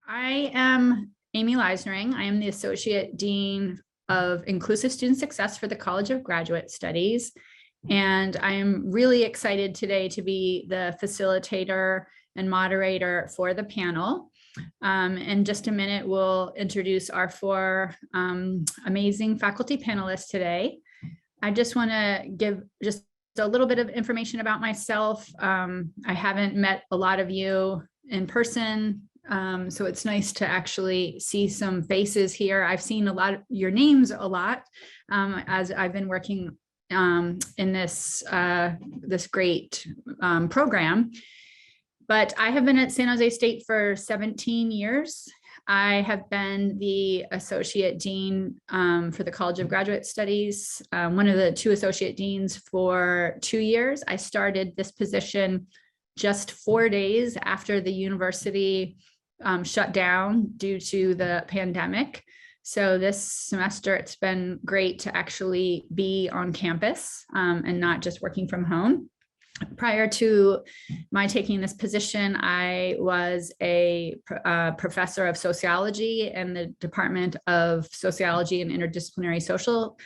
I am Amy Leisnering. I am the Associate Dean of Inclusive Student Success for the College of Graduate Studies. And I'm really excited today to be the facilitator and moderator for the panel. In just a minute, we'll introduce our four amazing faculty panelists today. I just want to give just a little bit of information about myself. I haven't met a lot of you in person, so it's nice to actually see some faces here. I've seen a lot of your names a lot as I've been working in this great program. But I have been at San Jose State for 17 years. I have been the Associate Dean for the College of Graduate Studies, one of the two Associate Deans for 2 years. I started this position just 4 days after the university shut down due to the pandemic. So this semester, it's been great to actually be on campus and not just working from home. Prior to my taking this position, I was a professor of sociology in the Department of Sociology and Interdisciplinary Social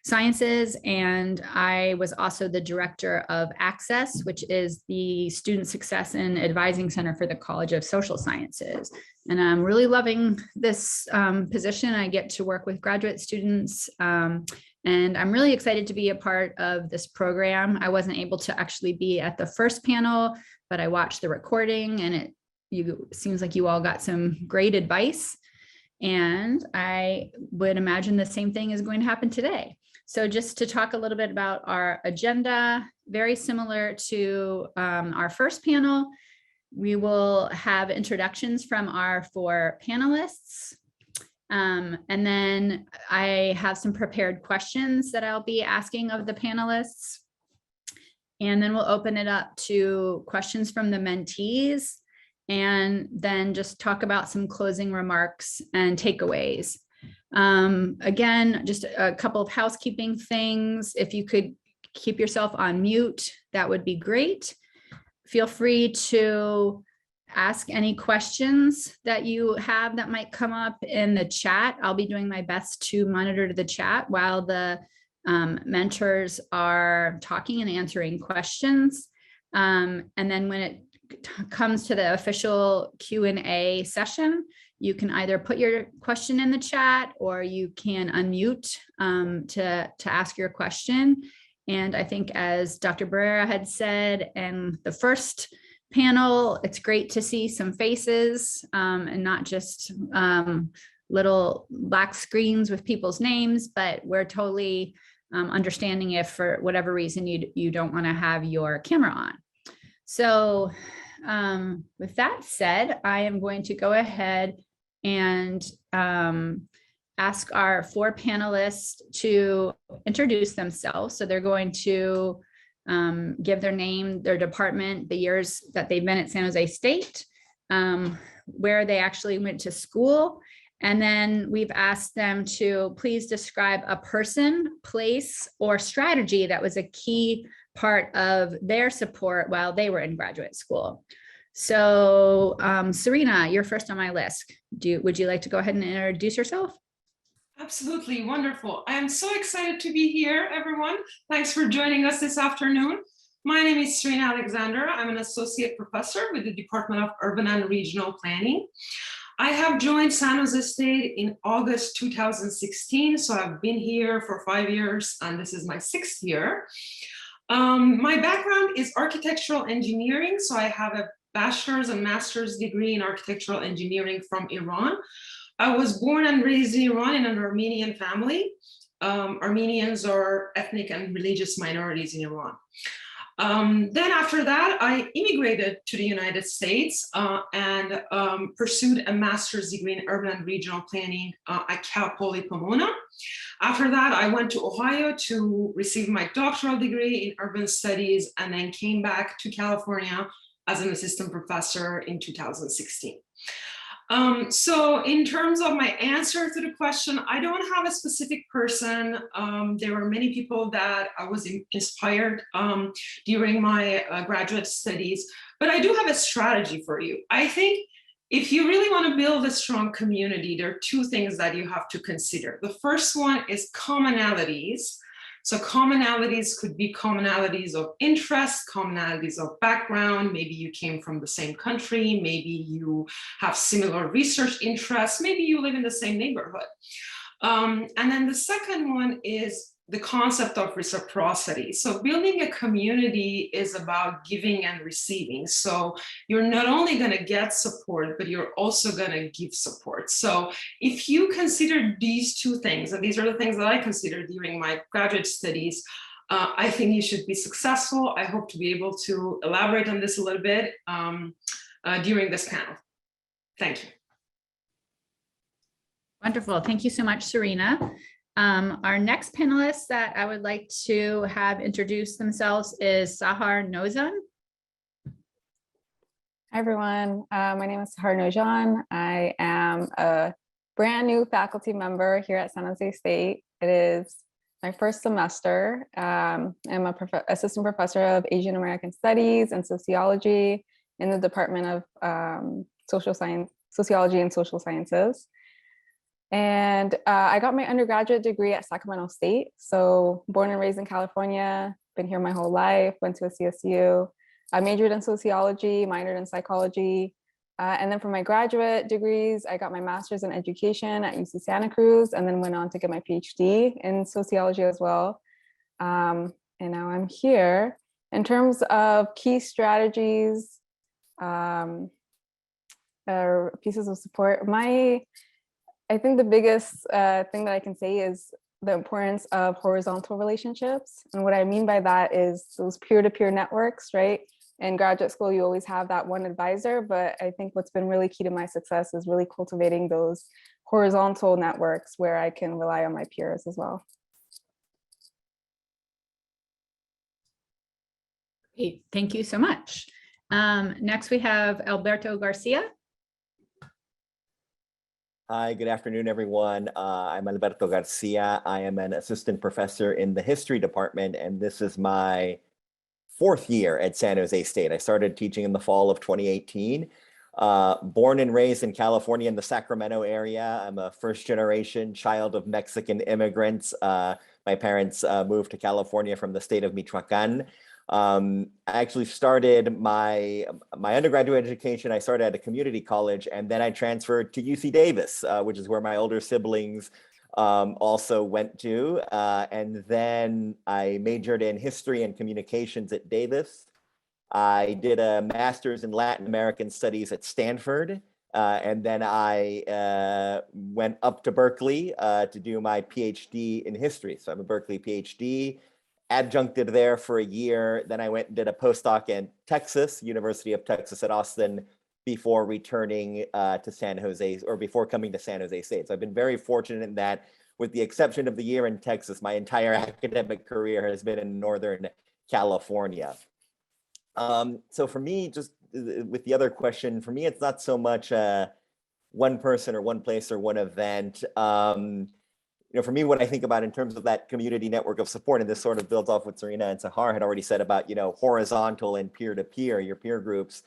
Sciences, and I was also the director of Access, which is the Student Success and Advising Center for the College of Social Sciences. And I'm really loving this position. I get to work with graduate students, and I'm really excited to be a part of this program. I wasn't able to actually be at the first panel, but I watched the recording, and it seems like you all got some great advice. And I would imagine the same thing is going to happen today. So just to talk a little bit about our agenda, very similar to our first panel, we will have introductions from our four panelists. And then I have some prepared questions that I'll be asking of the panelists. And then we'll open it up to questions from the mentees, and then just talk about some closing remarks and takeaways. Again, just a couple of housekeeping things. If you could keep yourself on mute, that would be great. Feel free to ask any questions that you have that might come up in the chat. I'll be doing my best to monitor the chat while the mentors are talking and answering questions. And then when it comes to the official Q&A session, you can either put your question in the chat or you can unmute to ask your question. And I think, as Dr. Barrera had said in the first panel, it's great to see some faces and not just little black screens with people's names, but we're totally understanding if for whatever reason you don't want to have your camera on. So with that said, I am going to go ahead and ask our four panelists to introduce themselves. So they're going to give their name, their department, the years that they've been at San Jose State, where they actually went to school. And then we've asked them to please describe a person, place, or strategy that was a key part of their support while they were in graduate school. So Serena, you're first on my list. Would you like to go ahead and introduce yourself? Absolutely, wonderful. I am so excited to be here, everyone. Thanks for joining us this afternoon. My name is Serena Alexander. I'm an associate professor with the Department of Urban and Regional Planning. I have joined San Jose State in August 2016, so I've been here for 5 years, and this is my 6th year. My background is architectural engineering, so I have a bachelor's and master's degree in architectural engineering from Iran. I was born and raised in Iran in an Armenian family. Armenians are ethnic and religious minorities in Iran. Then after that, I immigrated to the United States and pursued a master's degree in urban and regional planning at Cal Poly Pomona. After that, I went to Ohio to receive my doctoral degree in urban studies, and then came back to California as an assistant professor in 2016. So in terms of my answer to the question, I don't have a specific person. There were many people that I was inspired during my graduate studies, but I do have a strategy for you. I think If you really want to build a strong community, there are two things that you have to consider. The first one is commonalities. So commonalities could be commonalities of interest, commonalities of background. Maybe you came from the same country. Maybe you have similar research interests. Maybe you live in the same neighborhood. And then the second one is the concept of reciprocity. So building a community is about giving and receiving. So you're not only going to get support, but you're also going to give support. So if you consider these two things, and these are the things that I considered during my graduate studies, I think you should be successful. I hope to be able to elaborate on this a little bit during this panel. Thank you. Wonderful. Thank you so much, Serena. Our next panelist that I would like to have introduce themselves is Sahar Nozan. Hi, everyone. My name is Sahar Nozan. I am a brand new faculty member here at San Jose State. It is my first semester. I'm an assistant professor of Asian American Studies and Sociology in the Department of Sociology and Social Sciences. And I got my undergraduate degree at Sacramento State. So born and raised in California, been here my whole life, went to a CSU. I majored in sociology, minored in psychology. And then for my graduate degrees, I got my master's in education at UC Santa Cruz, and then went on to get my PhD in sociology as well. And now I'm here. In terms of key strategies, pieces of support, I think the biggest thing that I can say is the importance of horizontal relationships. And what I mean by that is those peer-to-peer networks, right? In graduate school, you always have that one advisor, but I think what's been really key to my success is really cultivating those horizontal networks where I can rely on my peers as well. Great. Thank you so much. Next, we have Alberto Garcia. Hi, good afternoon, everyone. I'm Alberto Garcia. I am an assistant professor in the history department, and this is my fourth year at San Jose State. I started teaching in the fall of 2018. Born and raised in California in the Sacramento area. I'm a first generation child of Mexican immigrants. My parents moved to California from the state of Michoacan. I actually started my undergraduate education. I started at a community college, and then I transferred to UC Davis, which is where my older siblings also went to. And then I majored in history and communications at Davis. I did a master's in Latin American studies at Stanford. And then I went up to Berkeley to do my PhD in history. So I'm a Berkeley PhD. Adjuncted there for a year. Then I went and did a postdoc in Texas, University of Texas at Austin, before returning to San Jose, or before coming to San Jose State. So I've been very fortunate in that, with the exception of the year in Texas, my entire academic career has been in Northern California. So for me, just with the other question, for me, it's not so much one person or one place or one event. For me, what I think about in terms of that community network of support, and this sort of builds off what Serena and Sahar had already said about, horizontal and peer-to-peer, your peer groups.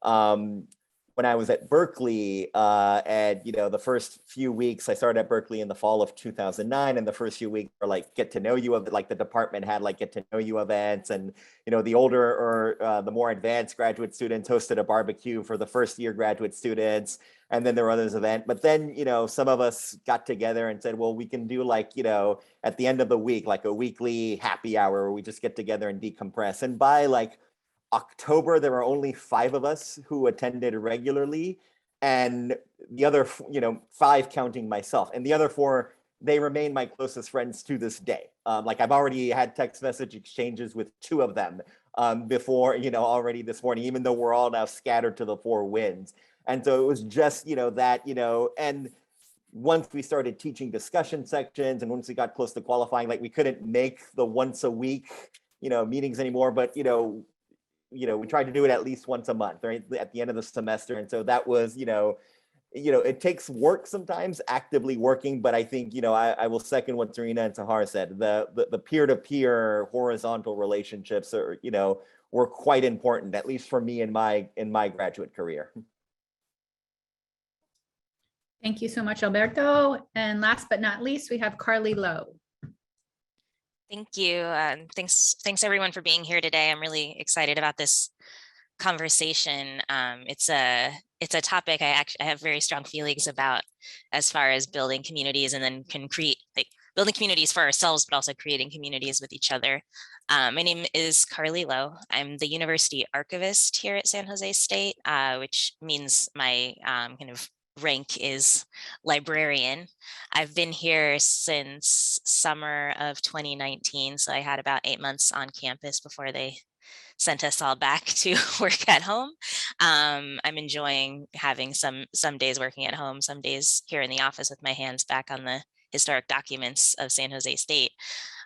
When I was at Berkeley, and the first few weeks, I started at Berkeley in the fall of 2009, and the first few weeks were like get to know you of, like the department had like get to know you events, and the older or the more advanced graduate students hosted a barbecue for the first year graduate students, and then there were others event. But then some of us got together and said, well, we can do like at the end of the week, like a weekly happy hour where we just get together and decompress. And by like October, there were only 5 of us who attended regularly, and the other, 5 counting myself, and the other 4, they remain my closest friends to this day. Like I've already had text message exchanges with 2 of them before, already this morning, even though we're all now scattered to the 4 winds. And so it was just, that, and once we started teaching discussion sections, and once we got close to qualifying, like we couldn't make the once a week, meetings anymore, but, we tried to do it at least once a month, right, at the end of the semester. And so that was, it takes work sometimes actively working, but I think, I will second what Serena and Sahar said. The peer-to-peer horizontal relationships are, were quite important, at least for me in my graduate career. Thank you so much, Alberto. And last but not least, we have Carli Lo. Thank you. Thanks everyone for being here today. I'm really excited about this conversation. It's a topic I have very strong feelings about, as far as building communities and then building communities for ourselves, but also creating communities with each other. My name is Carli Lo. I'm the university archivist here at San Jose State, which means my kind of rank is librarian. I've been here since summer of 2019, so I had about 8 months on campus before they sent us all back to work at home. I'm enjoying having some days working at home, some days here in the office with my hands back on the historic documents of San Jose State.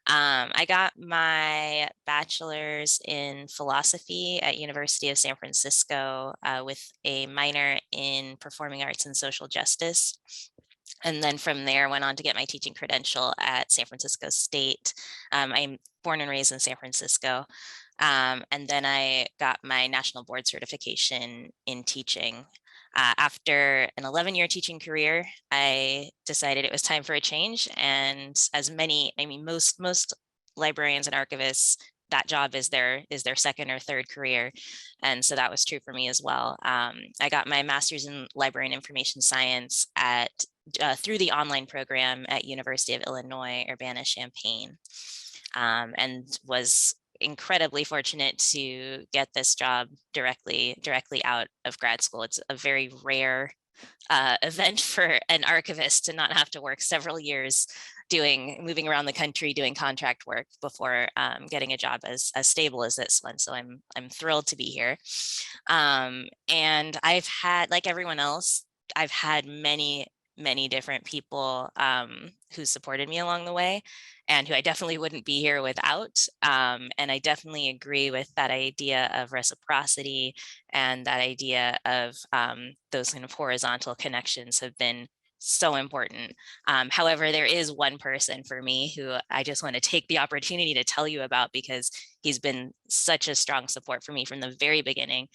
I got my bachelor's in philosophy at University of San Francisco with a minor in performing arts and social justice. And then from there went on to get my teaching credential at San Francisco State. I'm born and raised in San Francisco. And then I got my national board certification in teaching. After an 11-year teaching career, I decided it was time for a change. And as most librarians and archivists, that job is their second or third career. And so that was true for me as well. I got my master's in library and information science through the online program at University of Illinois, Urbana-Champaign, and was incredibly fortunate to get this job directly out of grad school. It's a very rare event for an archivist to not have to work several years moving around the country doing contract work before getting a job as stable as this one. So I'm thrilled to be here. And I've had, like everyone else, I've had many different people who supported me along the way, and who I definitely wouldn't be here without. And I definitely agree with that idea of reciprocity, and that idea of those kind of horizontal connections have been so important. However, there is one person for me who I just want to take the opportunity to tell you about, because he's been such a strong support for me from the very beginning.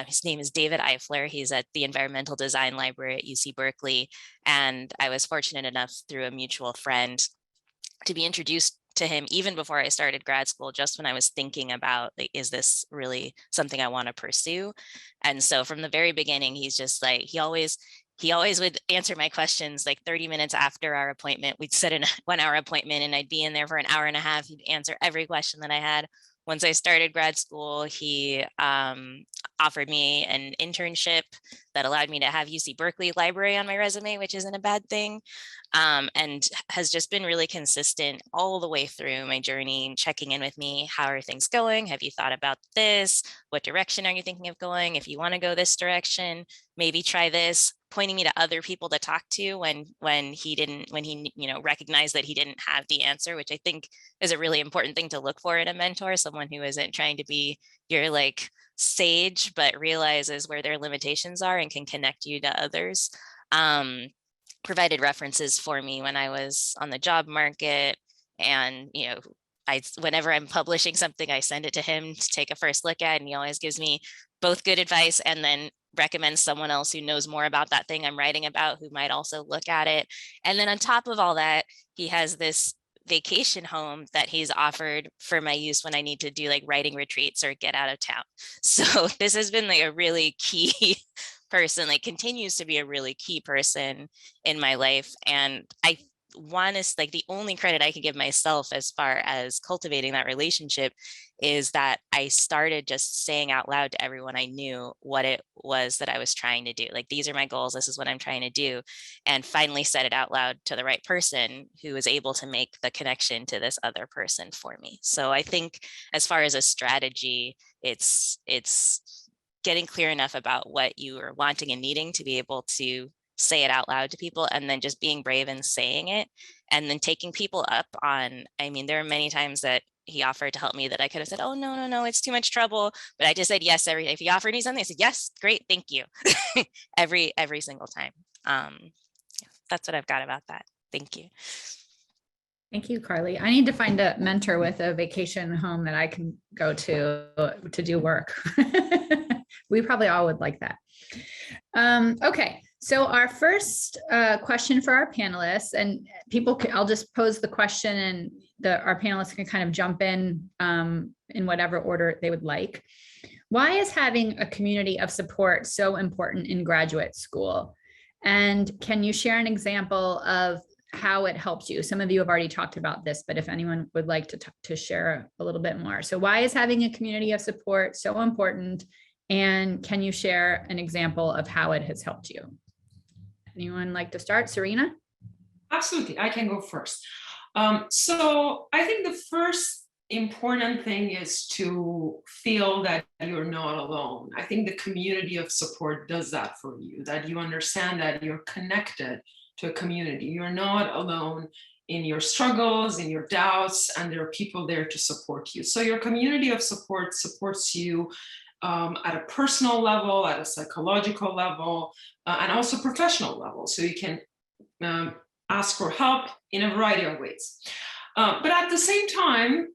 His name is David Eifler. He's at the Environmental Design Library at UC Berkeley. And I was fortunate enough through a mutual friend to be introduced to him even before I started grad school, just when I was thinking about, like, is this really something I want to pursue? And so from the very beginning, he's just like, he always would answer my questions like 30 minutes after our appointment. We'd set a 1-hour appointment and I'd be in there for an hour and a half. He'd answer every question that I had. Once I started grad school, he offered me an internship that allowed me to have UC Berkeley Library on my resume, which isn't a bad thing, and has just been really consistent all the way through my journey, checking in with me. How are things going? Have you thought about this? What direction are you thinking of going? If you want to go this direction, maybe try this. Pointing me to other people to talk to when he recognized that he didn't have the answer, which I think is a really important thing to look for in a mentor, someone who isn't trying to be your like sage, but realizes where their limitations are and can connect you to others. Provided references for me when I was on the job market, and whenever I'm publishing something, I send it to him to take a first look at, and he always gives me both good advice and then recommends someone else who knows more about that thing I'm writing about, who might also look at it. And then on top of all that, he has this vacation home that he's offered for my use when I need to do like writing retreats or get out of town. So this has been like a really key person, like continues to be a really key person in my life. And I want to, like, the only credit I can give myself as far as cultivating that relationship is that I started just saying out loud to everyone I knew what it was that I was trying to do. Like, these are my goals, this is what I'm trying to do. And finally said it out loud to the right person who was able to make the connection to this other person for me. So I think as far as a strategy, it's getting clear enough about what you are wanting and needing to be able to say it out loud to people, and then just being brave and saying it, and then taking people up on, there are many times that he offered to help me that I could have said, oh, no, it's too much trouble. But I just said yes every day. If he offered me something, I said, yes, great, thank you. every single time. That's what I've got about that. Thank you. Thank you, Carli. I need to find a mentor with a vacation home that I can go to do work. We probably all would like that. Okay, So our first question for our panelists, and I'll just pose the question and our panelists can kind of jump in whatever order they would like. Why is having a community of support so important in graduate school? And can you share an example of how it helped you? Some of you have already talked about this, but if anyone would like to share a little bit more. So why is having a community of support so important? And can you share an example of how it has helped you? Anyone like to start? Serena? Absolutely, I can go first. So I think the first important thing is to feel that you're not alone. I think the community of support does that for you, that you understand that you're connected to a community. You're not alone in your struggles, in your doubts, and there are people there to support you. So your community of support supports you at a personal level, at a psychological level, and also professional level. So you can ask for help in a variety of ways. But at the same time,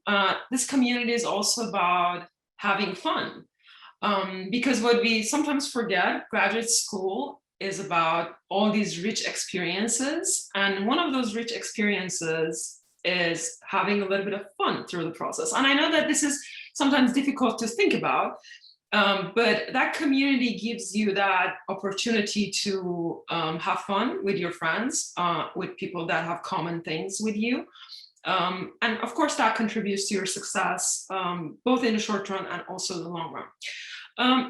this community is also about having fun. Because what we sometimes forget, graduate school is about all these rich experiences. And one of those rich experiences is having a little bit of fun through the process. And I know that this is sometimes difficult to think about, but that community gives you that opportunity to have fun with your friends, with people that have common things with you. And of course, that contributes to your success, both in the short run and also the long run.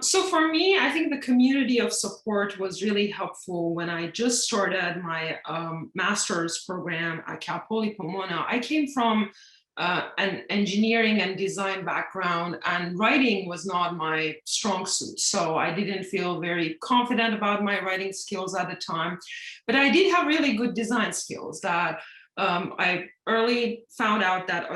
So for me, I think the community of support was really helpful when I just started my master's program at Cal Poly Pomona. I came from an engineering and design background, and writing was not my strong suit. So I didn't feel very confident about my writing skills at the time, but I did have really good design skills that I early found out that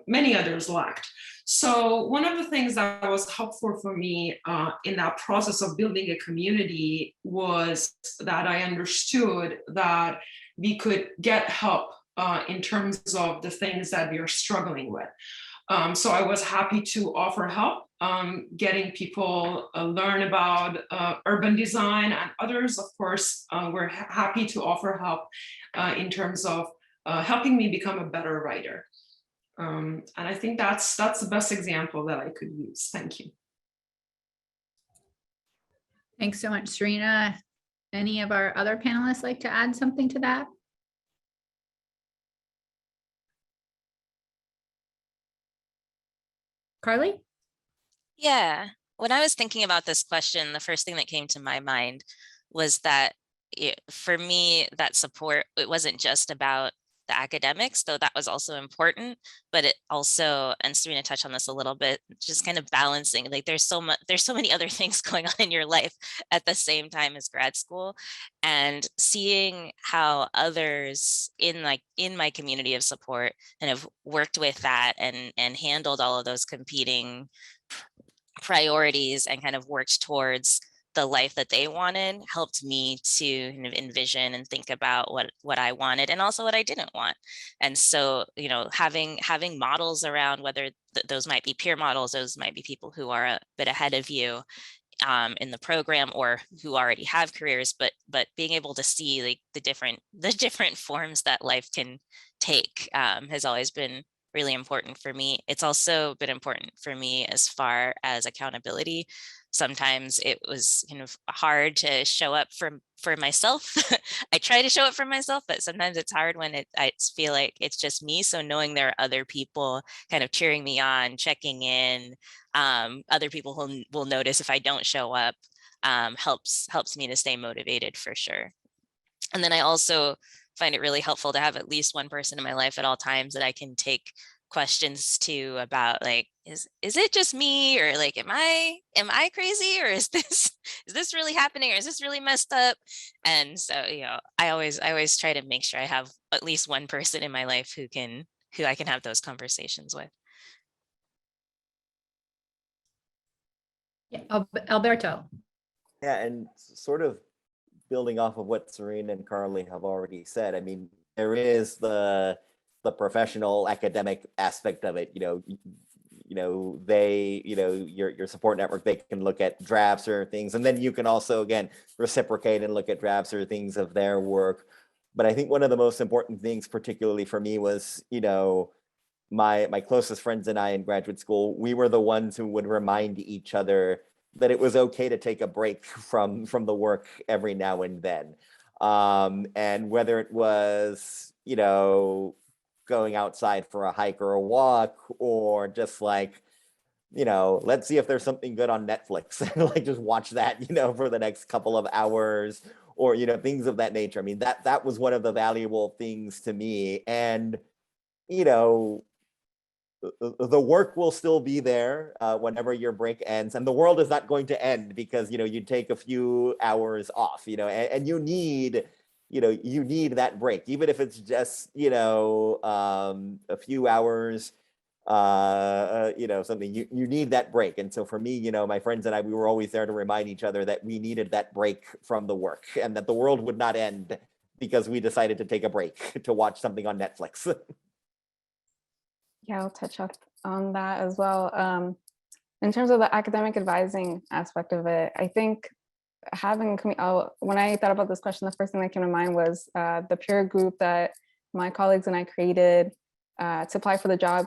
many others lacked. So one of the things that was helpful for me in that process of building a community was that I understood that we could get help in terms of the things that we are struggling with. So I was happy to offer help, getting people learn about urban design, and others, of course, were happy to offer help in terms of helping me become a better writer. And I think that's the best example that I could use. Thank you. Thanks so much, Serena. Any of our other panelists like to add something to that? Carli? Yeah, when I was thinking about this question, the first thing that came to my mind was that for me, that support, it wasn't just about the academics, though that was also important, but it also, and Serena touched on this a little bit, just kind of balancing, like there's so many other things going on in your life at the same time as grad school, and seeing how others in my community of support kind of worked with that and handled all of those competing priorities and kind of worked towards the life that they wanted, helped me to kind of envision and think about what I wanted and also what I didn't want. And so, having models around, whether those might be peer models, those might be people who are a bit ahead of you in the program or who already have careers, but being able to see like the different forms that life can take has always been really important for me. It's also been important for me as far as accountability. Sometimes it was kind of hard to show up for myself. I try to show up for myself, but sometimes it's hard when I feel like it's just me. So knowing there are other people kind of cheering me on, checking in, other people who will notice if I don't show up, helps me to stay motivated for sure. And then I also find it really helpful to have at least one person in my life at all times that I can take questions to about, like, is it just me, or like, am I crazy, or is this really happening, or is this really messed up? And so, I always try to make sure I have at least one person in my life who I can have those conversations with. Yeah, Alberto. Yeah, and sort of building off of what Serena and Carli have already said, I mean, there is the professional academic aspect of it. your support network, they can look at drafts or things, and then you can also, again, reciprocate and look at drafts or things of their work. But I think one of the most important things, particularly for me, was, my closest friends and I in graduate school, we were the ones who would remind each other that it was okay to take a break from the work every now and then. And whether it was, going outside for a hike or a walk, or just like, let's see if there's something good on Netflix and like just watch that, for the next couple of hours, or, things of that nature. I mean, that was one of the valuable things to me. And, the work will still be there whenever your break ends, and the world is not going to end because you take a few hours off, and you need that break, even if it's just a few hours, something. You need that break. And so for me, my friends and I, we were always there to remind each other that we needed that break from the work, and that the world would not end because we decided to take a break to watch something on Netflix. Yeah, I'll touch up on that as well. In terms of the academic advising aspect of it, I think having, when I thought about this question, the first thing that came to mind was the peer group that my colleagues and I created to apply for the job,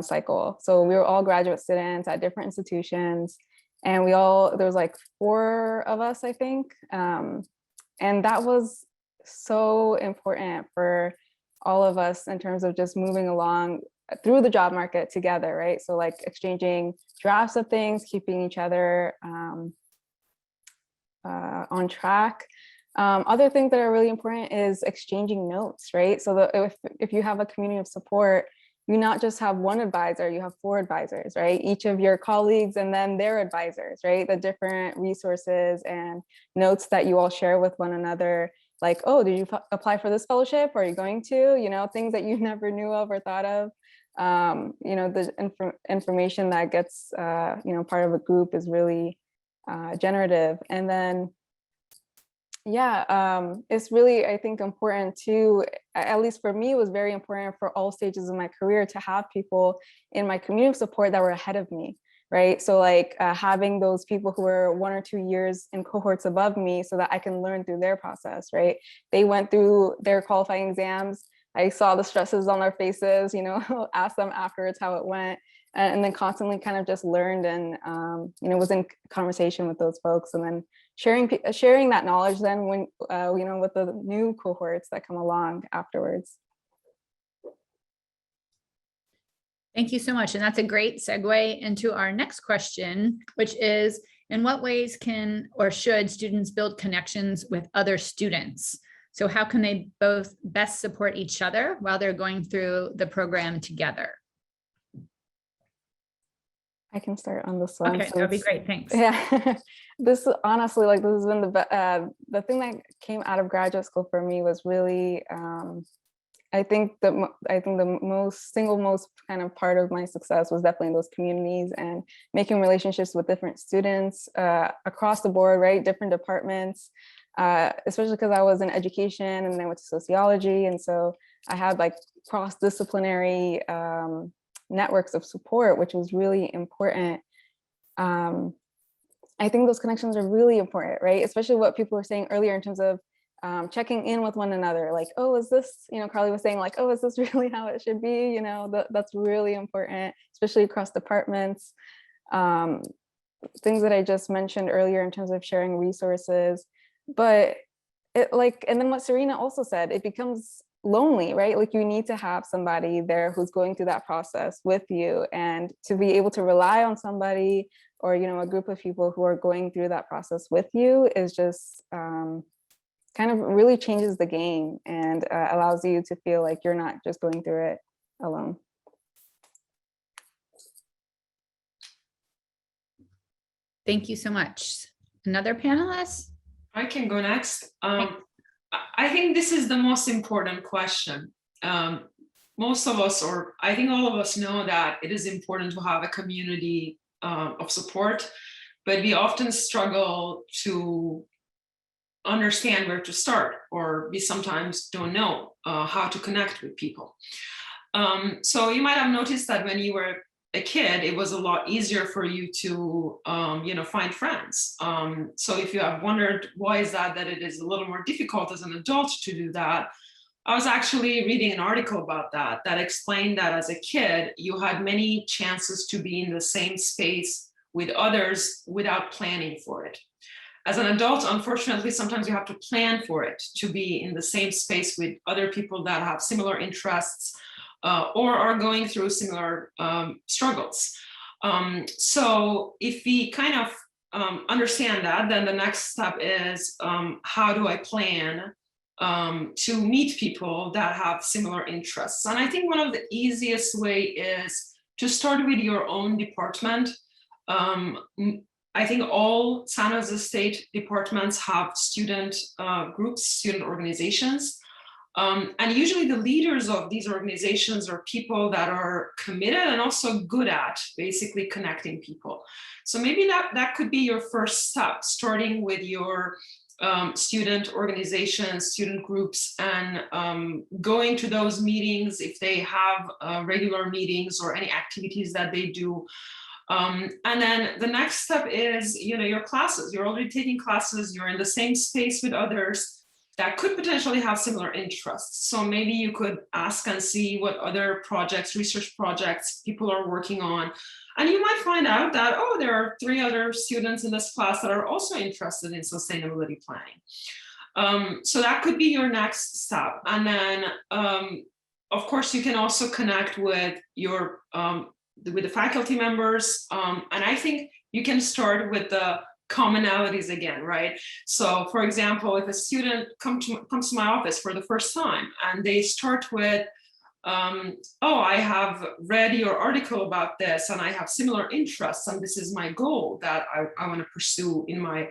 cycle. So we were all graduate students at different institutions, and there was like 4 of us, I think. And that was so important for all of us in terms of just moving along through the job market together, right? So like exchanging drafts of things, keeping each other on track. Other things that are really important is exchanging notes, right? So if you have a community of support, you not just have one advisor, you have 4 advisors, right? Each of your colleagues and then their advisors, right? The different resources and notes that you all share with one another. Like, oh, did you apply for this fellowship? Are you going to, things that you never knew of or thought of. The information that gets, part of a group is really generative. And then, it's really, I think, important to, at least for me, it was very important for all stages of my career to have people in my community of support that were ahead of me, right? So like having those people who were 1 or 2 years in cohorts above me so that I can learn through their process, right? They went through their qualifying exams. I saw the stresses on their faces, asked them afterwards how it went, and then constantly kind of just learned and, was in conversation with those folks, and then sharing that knowledge then when, with the new cohorts that come along afterwards. Thank you so much. And that's a great segue into our next question, which is, in what ways can or should students build connections with other students? So how can they both best support each other while they're going through the program together? I can start on this one. Okay, that'd be great. Thanks. Yeah, this honestly, this has been the thing that came out of graduate school for me was really, I think the single most kind of part of my success was definitely those communities and making relationships with different students across the board, right? Different departments. Especially because I was in education and then I went to sociology. And so I had like cross-disciplinary networks of support, which was really important. I think those connections are really important, right? Especially what people were saying earlier in terms of checking in with one another. Like, oh, is this, Carli was saying like, oh, is this really how it should be? That's really important, especially across departments. Things that I just mentioned earlier in terms of sharing resources. But and then what Serena also said, it becomes lonely, right? Like you need to have somebody there who's going through that process with you, and to be able to rely on somebody or, a group of people who are going through that process with you is just kind of really changes the game and allows you to feel like you're not just going through it alone. Thank you so much. Another panelist? I can go next. I think this is the most important question. Most of us, or I think all of us, know that it is important to have a community of support, but we often struggle to understand where to start, or we sometimes don't know how to connect with people. So you might have noticed that when you were a kid, it was a lot easier for you to, find friends. So if you have wondered why is that it is a little more difficult as an adult to do that, I was actually reading an article about that explained that as a kid, you had many chances to be in the same space with others without planning for it. As an adult, unfortunately, sometimes you have to plan for it, to be in the same space with other people that have similar interests or are going through similar struggles. So if we kind of understand that, then the next step is how do I plan to meet people that have similar interests? And I think one of the easiest way is to start with your own department. I think all San Jose State departments have student groups, student organizations. And usually the leaders of these organizations are people that are committed and also good at basically connecting people. So maybe that could be your first step, starting with your student organizations, student groups, and going to those meetings if they have regular meetings or any activities that they do. And then the next step is, your classes. You're already taking classes, you're in the same space with others that could potentially have similar interests. So maybe you could ask and see what other projects, research projects people are working on. And you might find out that, oh, there are 3 other students in this class that are also interested in sustainability planning. So that could be your next step. And then, of course, you can also connect with with the faculty members. And I think you can start with the commonalities again, right? So for example, if a student comes to my office for the first time and they start with, oh, I have read your article about this and I have similar interests and this is my goal that I want to pursue in my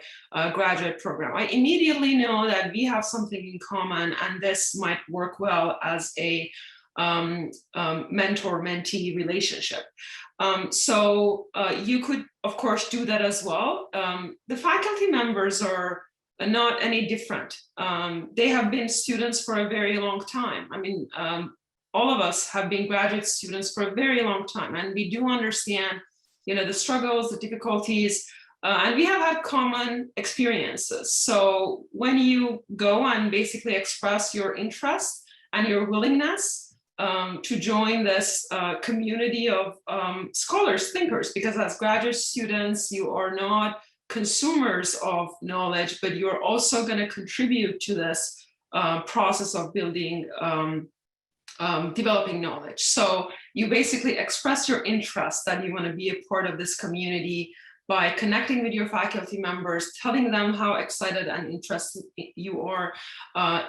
graduate program. I immediately know that we have something in common and this might work well as a mentor-mentee relationship. So you could, of course, do that as well. The faculty members are not any different. They have been students for a very long time. I mean, all of us have been graduate students for a very long time, and we do understand, the struggles, the difficulties, and we have had common experiences. So when you go and basically express your interest and your willingness to join this community of scholars, thinkers, because as graduate students, you are not consumers of knowledge, but you're also going to contribute to this process of building, developing knowledge. So you basically express your interest that you want to be a part of this community by connecting with your faculty members, telling them how excited and interested you are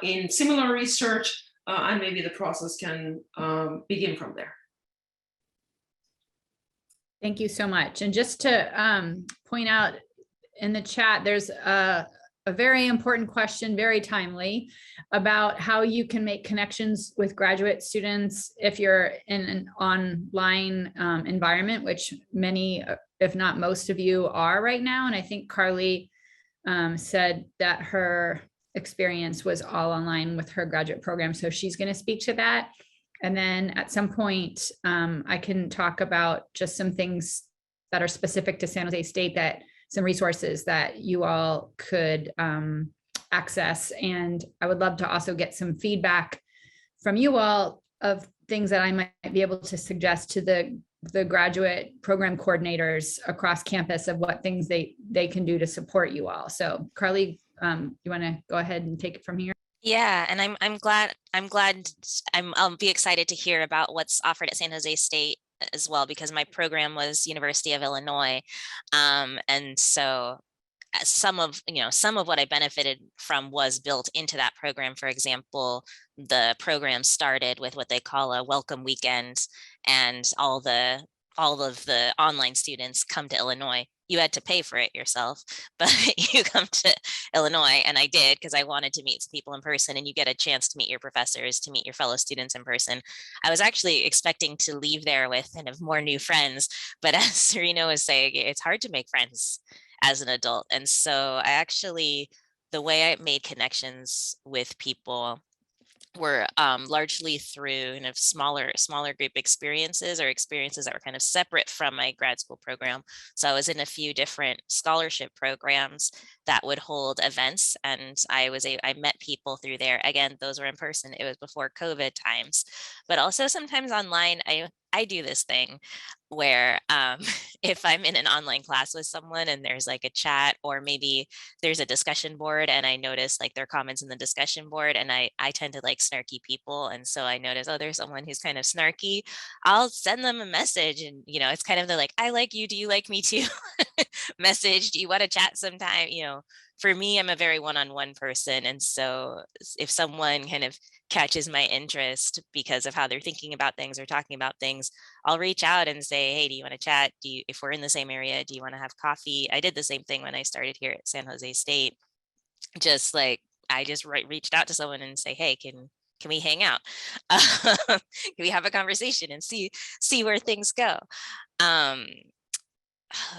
in similar research, and maybe the process can begin from there. Thank you so much. And just to point out in the chat, there's a very important question, very timely, about how you can make connections with graduate students if you're in an online environment, which many, if not most of you are right now. And I think Carli said that her experience was all online with her graduate program. So she's going to speak to that. And then at some point, I can talk about just some things that are specific to San Jose State, that some resources that you all could access. And I would love to also get some feedback from you all of things that I might be able to suggest to the graduate program coordinators across campus of what things they can do to support you all. So Carli, you want to go ahead and take it from here? Yeah, and I'll be excited to hear about what's offered at San Jose State as well, because my program was University of Illinois, and so some of what I benefited from was built into that program. For example, the program started with what they call a welcome weekend, and all of the online students come to Illinois. You had to pay for it yourself, but you come to Illinois, and I did because I wanted to meet people in person, and you get a chance to meet your professors, to meet your fellow students in person. I was actually expecting to leave there with kind of more new friends, but as Serena was saying, it's hard to make friends as an adult. And so the way I made connections with people were largely through kind of smaller group experiences, or experiences that were kind of separate from my grad school program. So I was in a few different scholarship programs that would hold events, and I met people through there. Again, those were in person. It was before COVID times, but also sometimes online. I do this thing where if I'm in an online class with someone and there's like a chat, or maybe there's a discussion board, and I notice like their comments in the discussion board, and I tend to like snarky people. And so I notice, oh, there's someone who's kind of snarky. I'll send them a message, and it's kind of the like, I like you, do you like me too? Message, do you want to chat sometime? For me, I'm a very one-on-one person. And so if someone kind of catches my interest because of how they're thinking about things or talking about things, I'll reach out and say, hey, do you want to chat? If we're in the same area, do you want to have coffee? I did the same thing when I started here at San Jose State. Just like, I just reached out to someone and say, hey, can we hang out? Can we have a conversation and see where things go? What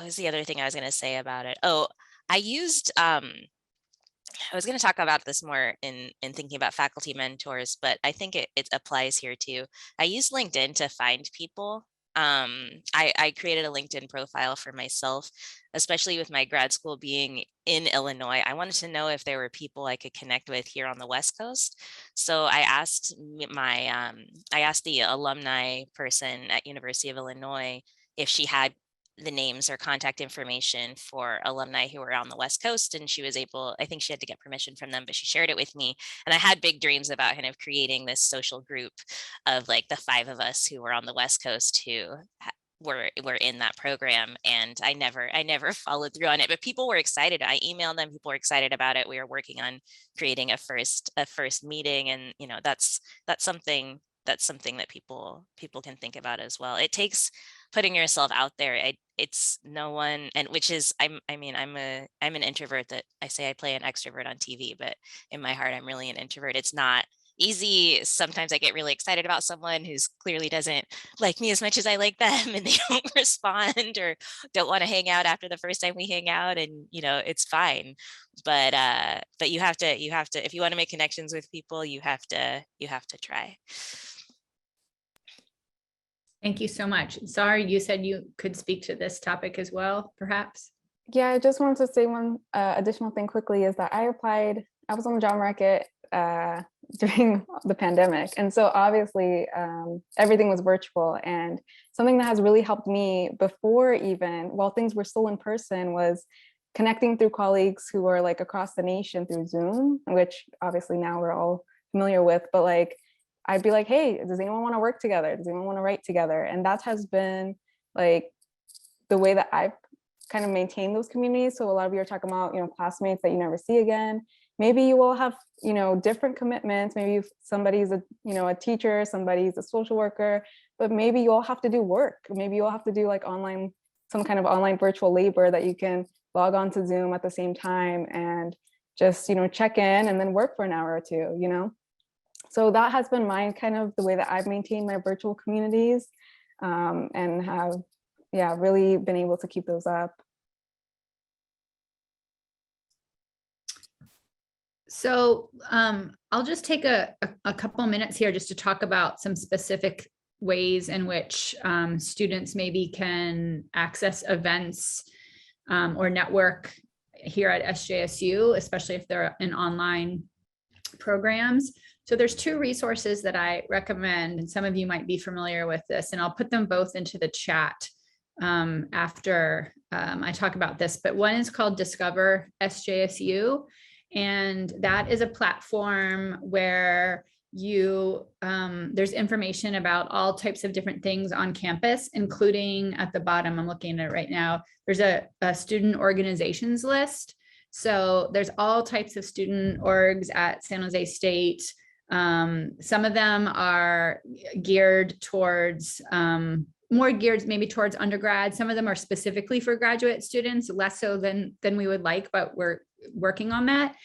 was the other thing I was going to say about it? Oh, I was going to talk about this more in thinking about faculty mentors, but I think it applies here too. I use LinkedIn to find people. I created a LinkedIn profile for myself, especially with my grad school being in Illinois. I wanted to know if there were people I could connect with here on the West Coast. So I asked the alumni person at University of Illinois if she had the names or contact information for alumni who were on the West Coast. And she was able, I think she had to get permission from them, but she shared it with me. And I had big dreams about kind of creating this social group of like the 5 of us who were on the West Coast who were in that program. And I never followed through on it, but people were excited. I emailed them, people were excited about it. We were working on creating a first meeting. And, that's something that people can think about as well. It takes putting yourself out there. It's no one, and which is, I'm an introvert that I say I play an extrovert on TV, but in my heart, I'm really an introvert. It's not easy. Sometimes I get really excited about someone who's clearly doesn't like me as much as I like them, and they don't respond or don't want to hang out after the first time we hang out, and it's fine. But you have to, if you want to make connections with people, you have to try. Thank you so much. Sorry, you said you could speak to this topic as well, perhaps? Yeah, I just wanted to say one additional thing quickly is that I was on the job market during the pandemic. And so obviously everything was virtual, and something that has really helped me before, even while things were still in person, was connecting through colleagues who are like across the nation through Zoom, which obviously now we're all familiar with, but like, I'd be like, hey, does anyone want to work together? Does anyone want to write together? And that has been like the way that I've kind of maintained those communities. So a lot of you are talking about, classmates that you never see again. Maybe you will have, different commitments. Maybe somebody's a teacher, somebody's a social worker, but maybe you all have to do work. Maybe you'll have to do like some kind of online virtual labor that you can log on to Zoom at the same time and just, check in and then work for an hour or two, So that has been kind of the way that I've maintained my virtual communities and have, really been able to keep those up. So I'll just take a couple minutes here just to talk about some specific ways in which students maybe can access events or network here at SJSU, especially if they're in online programs. So there's 2 resources that I recommend, and some of you might be familiar with this, and I'll put them both into the chat after I talk about this. But one is called Discover SJSU, and that is a platform where there's information about all types of different things on campus, including at the bottom, I'm looking at it right now, there's a student organizations list. So there's all types of student orgs at San Jose State. Some of them are geared towards, more geared maybe towards undergrad. Some of them are specifically for graduate students, less so than we would like, but we're working on that.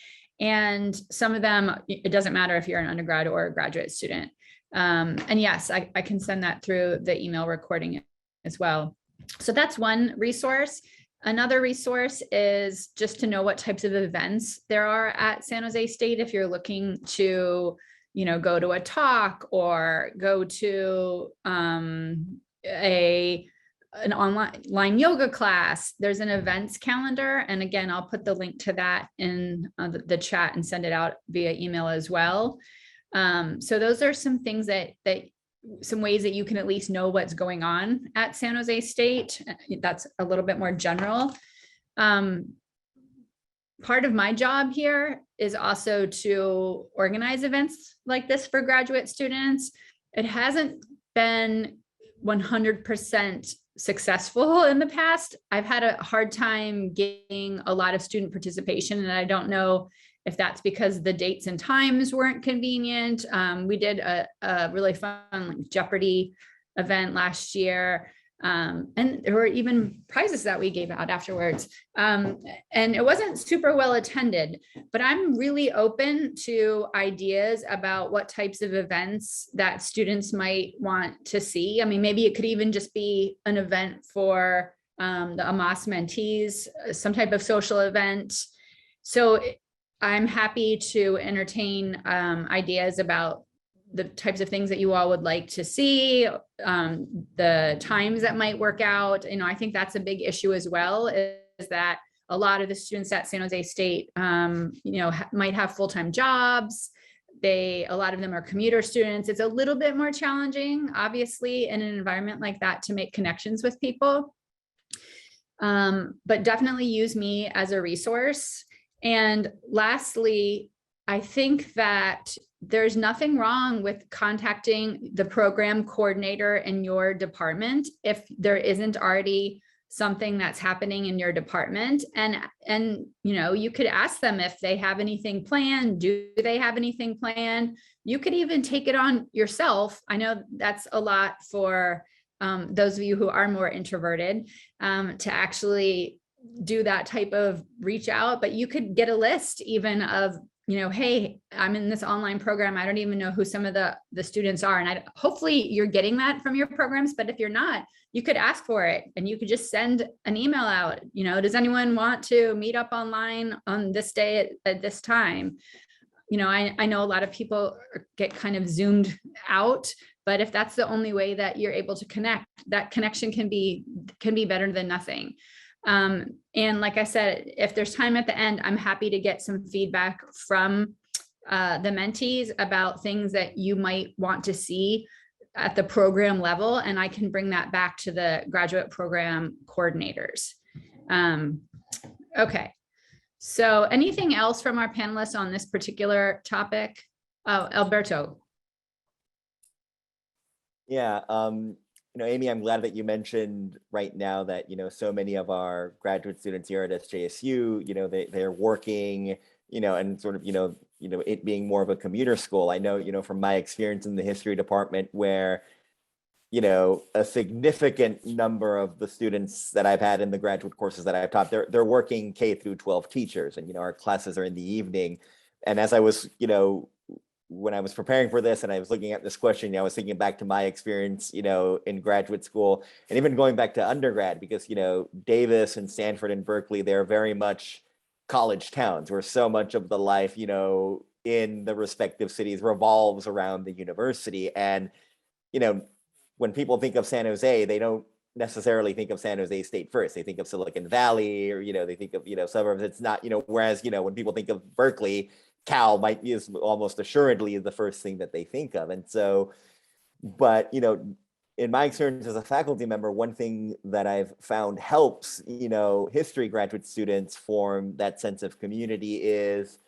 And some of them, it doesn't matter if you're an undergrad or a graduate student. And yes, I can send that through the email recording as well. So that's one resource. Another resource is just to know what types of events there are at San Jose State if you're looking to go to a talk or go to an online yoga class. There's an events calendar. And again, I'll put the link to that in the chat and send it out via email as well. So those are some things some ways that you can at least know what's going on at San Jose State. That's a little bit more general. Part of my job here is also to organize events like this for graduate students. It hasn't been 100% successful in the past. I've had a hard time getting a lot of student participation, and I don't know if that's because the dates and times weren't convenient. We did a really fun Jeopardy event last year. And there were even prizes that we gave out afterwards. And it wasn't super well attended, but I'm really open to ideas about what types of events that students might want to see. I mean, maybe it could even just be an event for the AMAS mentees, some type of social event. So I'm happy to entertain ideas about the types of things that you all would like to see, the times that might work out. I think that's a big issue as well, is that a lot of the students at San Jose State, might have full-time jobs. A lot of them are commuter students. It's a little bit more challenging, obviously, in an environment like that to make connections with people. But definitely use me as a resource. And lastly, I think that there's nothing wrong with contacting the program coordinator in your department if there isn't already something that's happening in your department. And you could ask them if they have anything planned. Do they have anything planned? You could even take it on yourself. I know that's a lot for those of you who are more introverted, to actually do that type of reach out, but you could get a list even of, hey, I'm in this online program. I don't even know who some of the students are. And hopefully you're getting that from your programs, but if you're not, you could ask for it and you could just send an email out. Does anyone want to meet up online on this day at this time? I know a lot of people get kind of zoomed out, but if that's the only way that you're able to connect, that connection can be better than nothing. And like I said, if there's time at the end, I'm happy to get some feedback from the mentees about things that you might want to see at the program level, and I can bring that back to the graduate program coordinators. Okay, so anything else from our panelists on this particular topic? Alberto. Yeah. Amy, I'm glad that you mentioned right now that, so many of our graduate students here at SJSU, they're working, and sort of, it being more of a commuter school. I know, from my experience in the history department where, a significant number of the students that I've had in the graduate courses that I've taught, they're working K through 12 teachers, and, our classes are in the evening. And as I was, when I was preparing for this and I was looking at this question, I was thinking back to my experience, in graduate school and even going back to undergrad, because, Davis and Stanford and Berkeley, they're very much college towns where so much of the life, in the respective cities revolves around the university. And, when people think of San Jose, they don't necessarily think of San Jose State first. They think of Silicon Valley, or, they think of, suburbs. It's not, whereas, when people think of Berkeley, Cal might be almost assuredly the first thing that they think of. And so, but, in my experience as a faculty member, one thing that I've found helps, history graduate students form that sense of community is,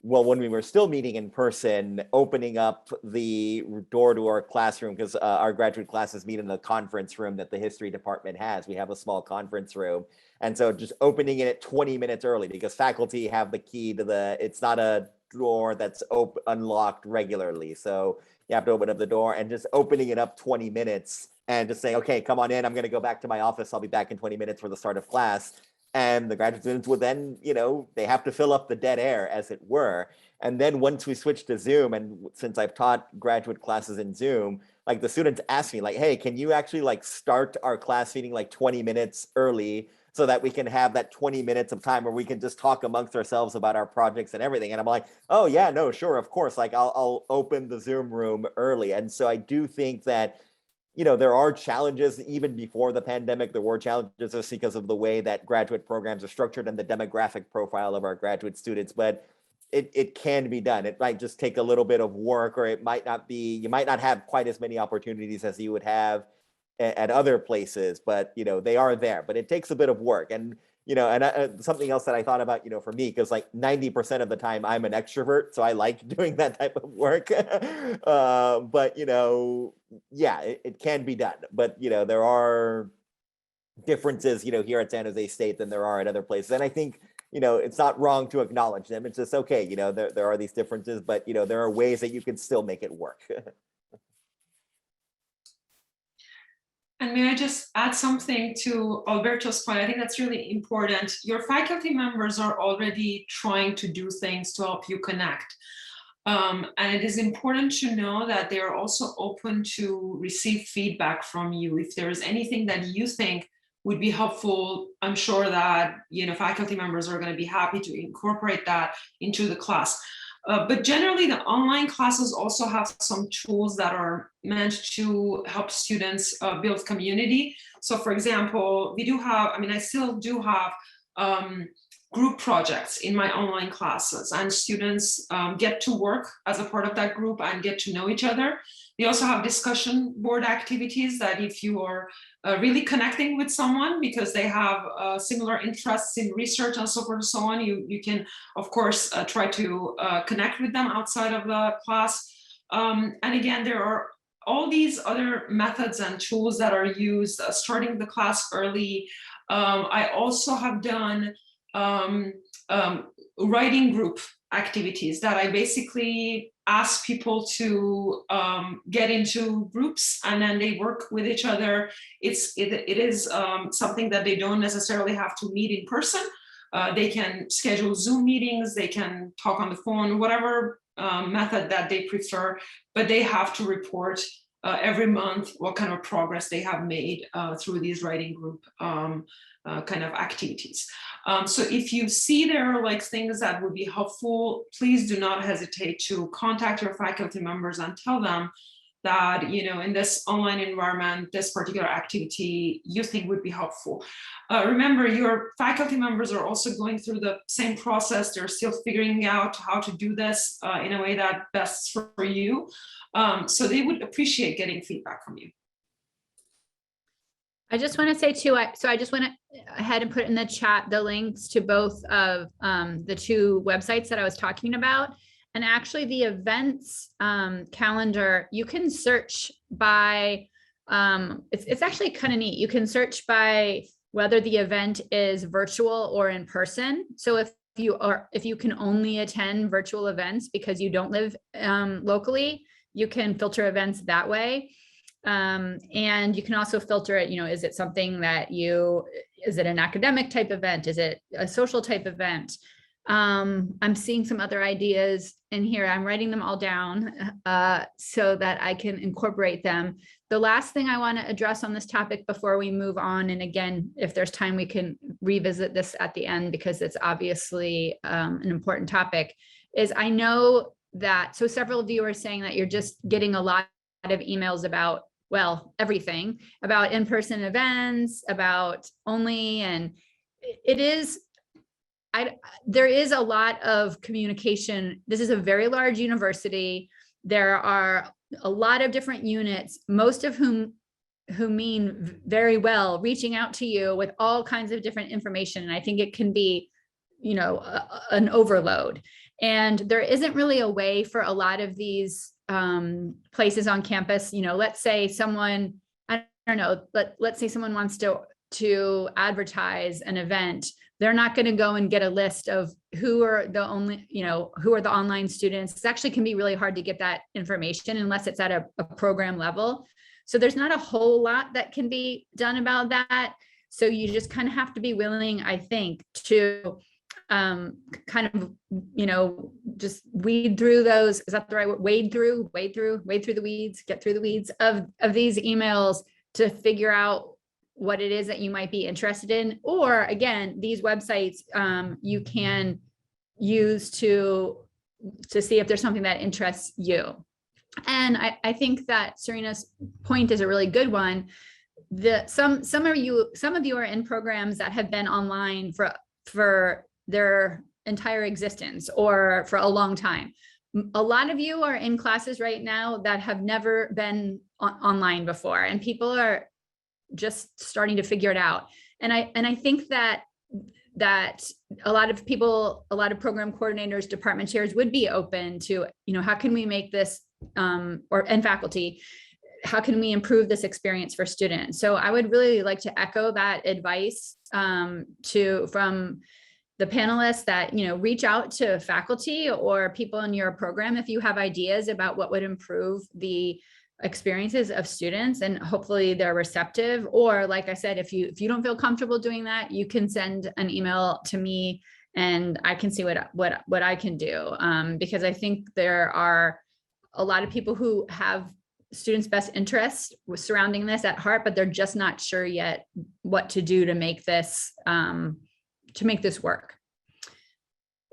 well, when we were still meeting in person, opening up the door to our classroom, because our graduate classes meet in the conference room that the history department has. We have a small conference room. And so just opening it 20 minutes early, because faculty have the key to it's not a door that's unlocked regularly. So you have to open up the door, and just opening it up 20 minutes and just saying, okay, come on in. I'm going to go back to my office. I'll be back in 20 minutes for the start of class. And the graduate students would then, they have to fill up the dead air, as it were. And then once we switch to Zoom, and since I've taught graduate classes in Zoom, like the students ask me like, hey, can you actually like start our class meeting like 20 minutes early so that we can have that 20 minutes of time where we can just talk amongst ourselves about our projects and everything. And I'm like, oh yeah, no, sure, of course. Like I'll open the Zoom room early. And so I do think that, there are challenges even before the pandemic. There were challenges just because of the way that graduate programs are structured and the demographic profile of our graduate students, but it can be done. It might just take a little bit of work, or it might not be, you might not have quite as many opportunities as you would have at other places, but they are there, but it takes a bit of work. And something else that I thought about, for me, because like 90% of the time I'm an extrovert, so I like doing that type of work. But yeah, it can be done. But there are differences, here at San Jose State than there are at other places. And I think it's not wrong to acknowledge them. It's just okay, there are these differences, but there are ways that you can still make it work. And may I just add something to Alberto's point? I think that's really important. Your faculty members are already trying to do things to help you connect. And it is important to know that they are also open to receive feedback from you. If there is anything that you think would be helpful, I'm sure that faculty members are going to be happy to incorporate that into the class. But generally, the online classes also have some tools that are meant to help students build community. So for example, I still do have group projects in my online classes, and students get to work as a part of that group and get to know each other. We also have discussion board activities that if you are really connecting with someone because they have similar interests in research and so forth and so on, you can, of course, try to connect with them outside of the class. And again, there are all these other methods and tools that are used starting the class early. I also have done writing group activities that I basically ask people to get into groups, and then they work with each other. It is something that they don't necessarily have to meet in person. They can schedule Zoom meetings, they can talk on the phone, whatever method that they prefer, but they have to report every month what kind of progress they have made through these writing group kind of activities. So if you see there are like things that would be helpful, please do not hesitate to contact your faculty members and tell them that, in this online environment, this particular activity you think would be helpful. Remember, your faculty members are also going through the same process. They're still figuring out how to do this in a way that best for you. So they would appreciate getting feedback from you. I just want to say too, so I just went ahead and put in the chat the links to both of the two websites that I was talking about. And actually the events calendar, you can search by, it's actually kind of neat. You can search by whether the event is virtual or in person. So if you can only attend virtual events because you don't live locally, you can filter events that way. And you can also filter it, is it something that is it an academic type event? Is it a social type event? I'm seeing some other ideas in here. I'm writing them all down so that I can incorporate them. The last thing I want to address on this topic before we move on, and again, if there's time, we can revisit this at the end because it's obviously an important topic, is I know that, so several of you are saying that you're just getting a lot of emails about, well, everything about in-person events, about only, and there is a lot of communication. This is a very large university. There are a lot of different units, most of whom mean very well, reaching out to you with all kinds of different information. And I think it can be, an overload. And there isn't really a way for a lot of these places on campus, let's say someone, I don't know, let's say someone wants to advertise an event. They're not going to go and get a list of who are the online students. It actually can be really hard to get that information unless it's at a program level. So there's not a whole lot that can be done about that. So you just kind of have to be willing, I think, to kind of, just weed through those. Is that the right word? Wade through the weeds, get through the weeds of these emails to figure out what it is that you might be interested in. Or again, these websites you can use to see if there's something that interests you. And I think that Serena's point is a really good one. Some of you are in programs that have been online for their entire existence or for a long time. A lot of you are in classes right now that have never been online before, and people are just starting to figure it out. And I think that a lot of people, a lot of program coordinators, department chairs would be open to, how can we make this, and faculty, how can we improve this experience for students? So I would really like to echo that advice from the panelists that, reach out to faculty or people in your program if you have ideas about what would improve the experiences of students, and hopefully they're receptive. Or like I said, if you don't feel comfortable doing that, you can send an email to me and I can see what I can do. Because I think there are a lot of people who have students' best interest surrounding this at heart, but they're just not sure yet what to do to make this work.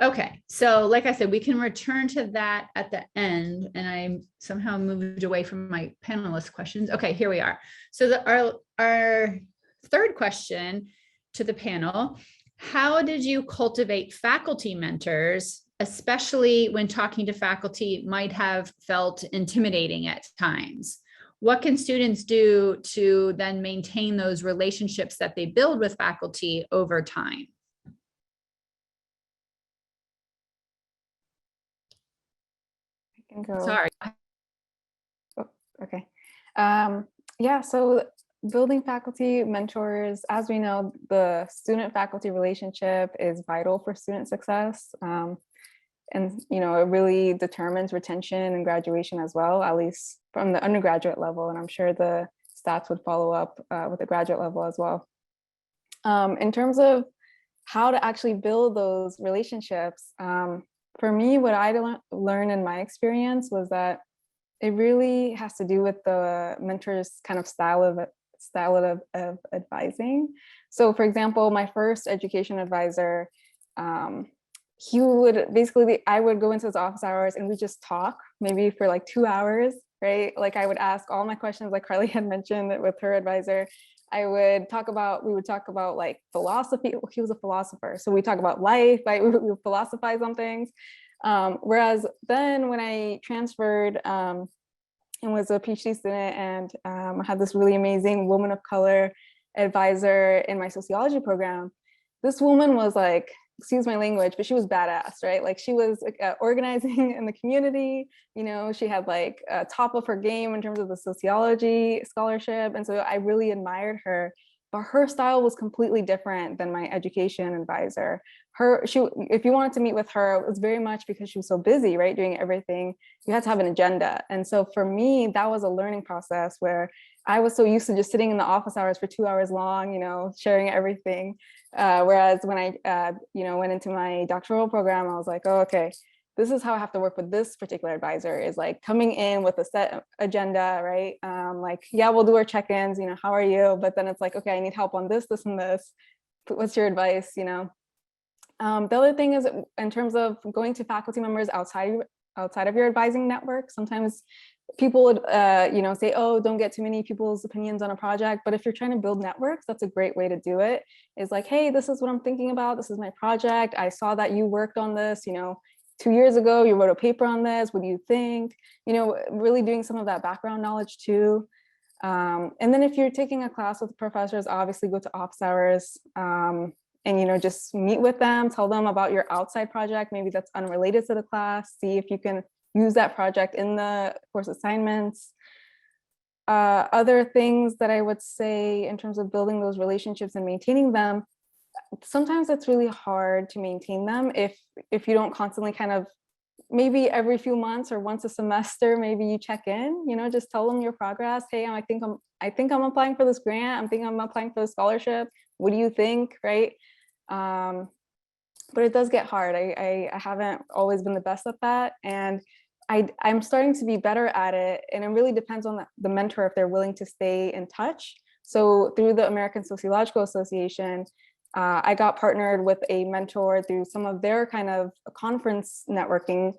Okay, so like I said, we can return to that at the end, and I somehow moved away from my panelist questions. Okay, here we are. So our third question to the panel: how did you cultivate faculty mentors, especially when talking to faculty might have felt intimidating at times? What can students do to then maintain those relationships that they build with faculty over time? I can go. Sorry. Oh, okay. Yeah, so building faculty mentors, as we know, the student-faculty relationship is vital for student success. And it really determines retention and graduation as well, at least from the undergraduate level. And I'm sure the stats would follow up with the graduate level as well. In terms of how to actually build those relationships, for me, what I learned in my experience was that it really has to do with the mentor's kind of style of advising. So for example, my first education advisor, he would basically, I would go into his office hours and we just talk maybe for like 2 hours, right? Like I would ask all my questions, like Carli had mentioned with her advisor. We would talk about like philosophy. He was a philosopher. So we talk about life, right? We would philosophize on things. Whereas then when I transferred and was a PhD student, and I had this really amazing woman of color advisor in my sociology program, this woman was like, excuse my language, but she was badass, right? Like she was organizing in the community, she had like a top of her game in terms of the sociology scholarship. And so I really admired her, but her style was completely different than my education advisor. If you wanted to meet with her, it was very much because she was so busy, right? Doing everything, you had to have an agenda. And so for me, that was a learning process where I was so used to just sitting in the office hours for 2 hours long, sharing everything. Whereas when I, went into my doctoral program, I was like, oh, okay, this is how I have to work with this particular advisor, is like coming in with a set agenda, right? Like, yeah, we'll do our check-ins, how are you? But then it's like, okay, I need help on this, this, and this. What's your advice, The other thing is, in terms of going to faculty members outside of your advising network, sometimes people would, say, oh, don't get too many people's opinions on a project. But if you're trying to build networks, that's a great way to do it. Is like, hey, this is what I'm thinking about. This is my project. I saw that you worked on this, 2 years ago, you wrote a paper on this. What do you think? Really doing some of that background knowledge too. And then if you're taking a class with professors, obviously go to office hours and, just meet with them, tell them about your outside project, maybe that's unrelated to the class, see if you can use that project in the course assignments. Other things that I would say in terms of building those relationships and maintaining them, sometimes it's really hard to maintain them if you don't constantly kind of, maybe every few months or once a semester, maybe you check in, just tell them your progress. Hey, I think I'm applying for this grant. I'm applying for the scholarship. What do you think, right? But it does get hard. I haven't always been the best at that. And I'm starting to be better at it. And it really depends on the mentor if they're willing to stay in touch. So through the American Sociological Association, I got partnered with a mentor through some of their kind of conference networking.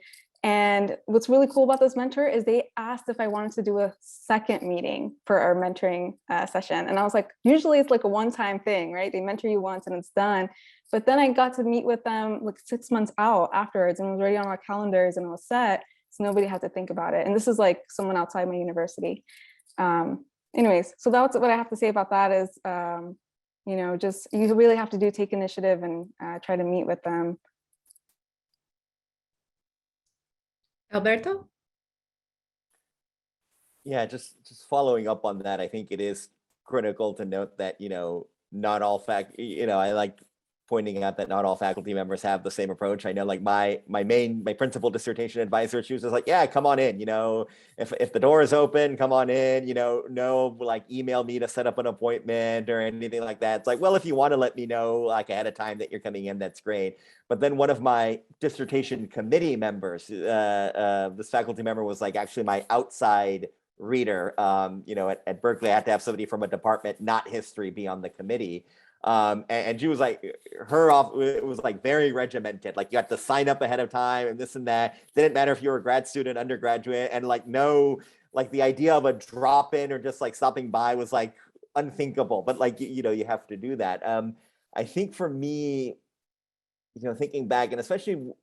And what's really cool about this mentor is they asked if I wanted to do a second meeting for our mentoring session. And I was like, usually it's like a one-time thing, right? They mentor you once and it's done. But then I got to meet with them like 6 months out afterwards, and it was already on our calendars and it was set. So nobody had to think about it. And this is like someone outside my university. Anyways, so that's what I have to say about that is, you know, just you really have to take initiative and try to meet with them. Alberto? Yeah, just following up on that, I think it is critical to note that, you know, not all I like pointing out that not all faculty members have the same approach. I know like my principal dissertation advisor, she was just like, yeah, come on in, you know, if the door is open, come on in, you know, no like email me to set up an appointment or anything like that. It's like, well, if you want to let me know like ahead of time that you're coming in, that's great. But then one of my dissertation committee members, this faculty member was like actually my outside reader. You know, at Berkeley, I had to have somebody from a department, not history, be on the committee. And she was like, it was like very regimented. Like you had to sign up ahead of time and this and that. Didn't matter if you were a grad student, undergraduate, and like no, like the idea of a drop in or just like stopping by was like unthinkable. But like you know, you have to do that. I think for me, you know, thinking back, and especially,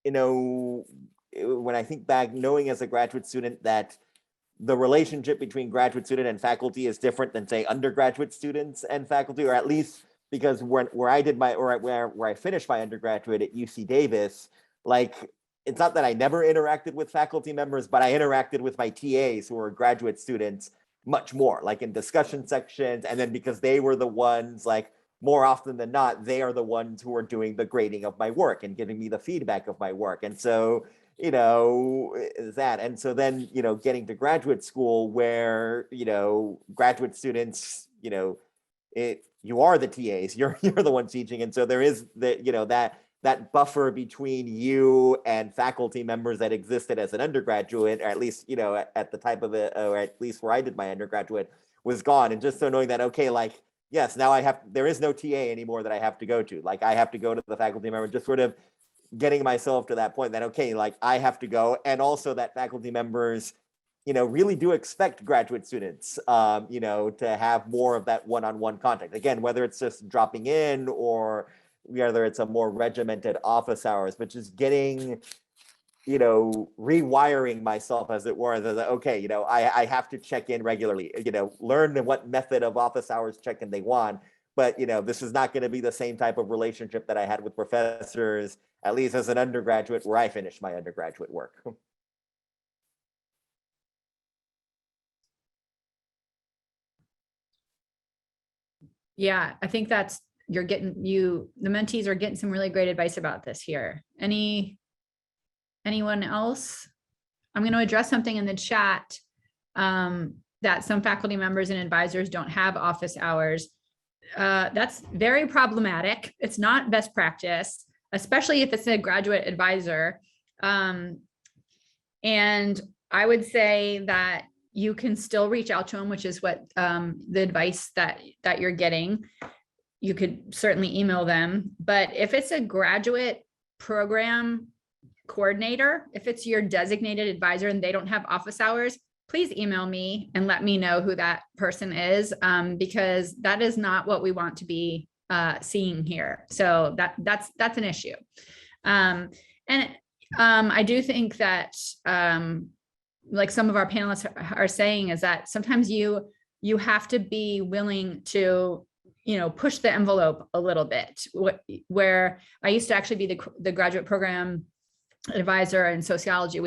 you know, when I think back, knowing as a graduate student that the relationship between graduate student and faculty is different than say undergraduate students and faculty, or at least because where I finished my undergraduate at UC Davis, like it's not that I never interacted with faculty members, but I interacted with my TAs who were graduate students much more, like in discussion sections. And then because they were the ones, like more often than not, they are the ones who are doing the grading of my work and giving me the feedback of my work. And so, you know, that. And so then, you know, getting to graduate school where, you know, graduate students, you know, you are the TAs, you're the ones teaching. And so there is the, you know, that buffer between you and faculty members that existed as an undergraduate, or at least, you know, at the type of it, or at least where I did my undergraduate, was gone. And just so knowing that, okay, like, yes, now there is no TA anymore that I have to go to. Like I have to go to the faculty member, just sort of getting myself to that point that, okay, like I have to go. And also that faculty members, you know, really do expect graduate students, you know, to have more of that one-on-one contact. Again, whether it's just dropping in or whether it's a more regimented office hours, but just getting, you know, rewiring myself, as it were, that, okay, you know, I have to check in regularly, you know, learn what method of office hours check-in they want. But, you know, this is not going to be the same type of relationship that I had with professors, at least as an undergraduate, where I finished my undergraduate work. Yeah, I think the mentees are getting some really great advice about this here. Anyone else? I'm going to address something in the chat that some faculty members and advisors don't have office hours. That's very problematic. It's not best practice, especially if it's a graduate advisor. And I would say that you can still reach out to them, which is what the advice that you're getting. You could certainly email them. But if it's a graduate program coordinator, if it's your designated advisor and they don't have office hours, please email me and let me know who that person is, because that is not what we want to be seeing here. So that's an issue. And I do think that like some of our panelists are saying is that sometimes you have to be willing to, you know, push the envelope a little bit. Where I used to actually be the graduate program advisor in sociology,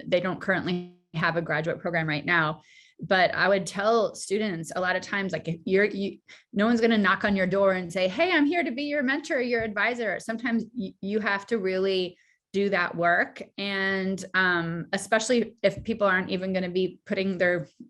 they don't currently have a graduate program right now, but I would tell students a lot of times, like, if no one's going to knock on your door and say, hey, I'm here to be your mentor, your advisor. Sometimes you have to really do that work. And especially if people aren't even going to be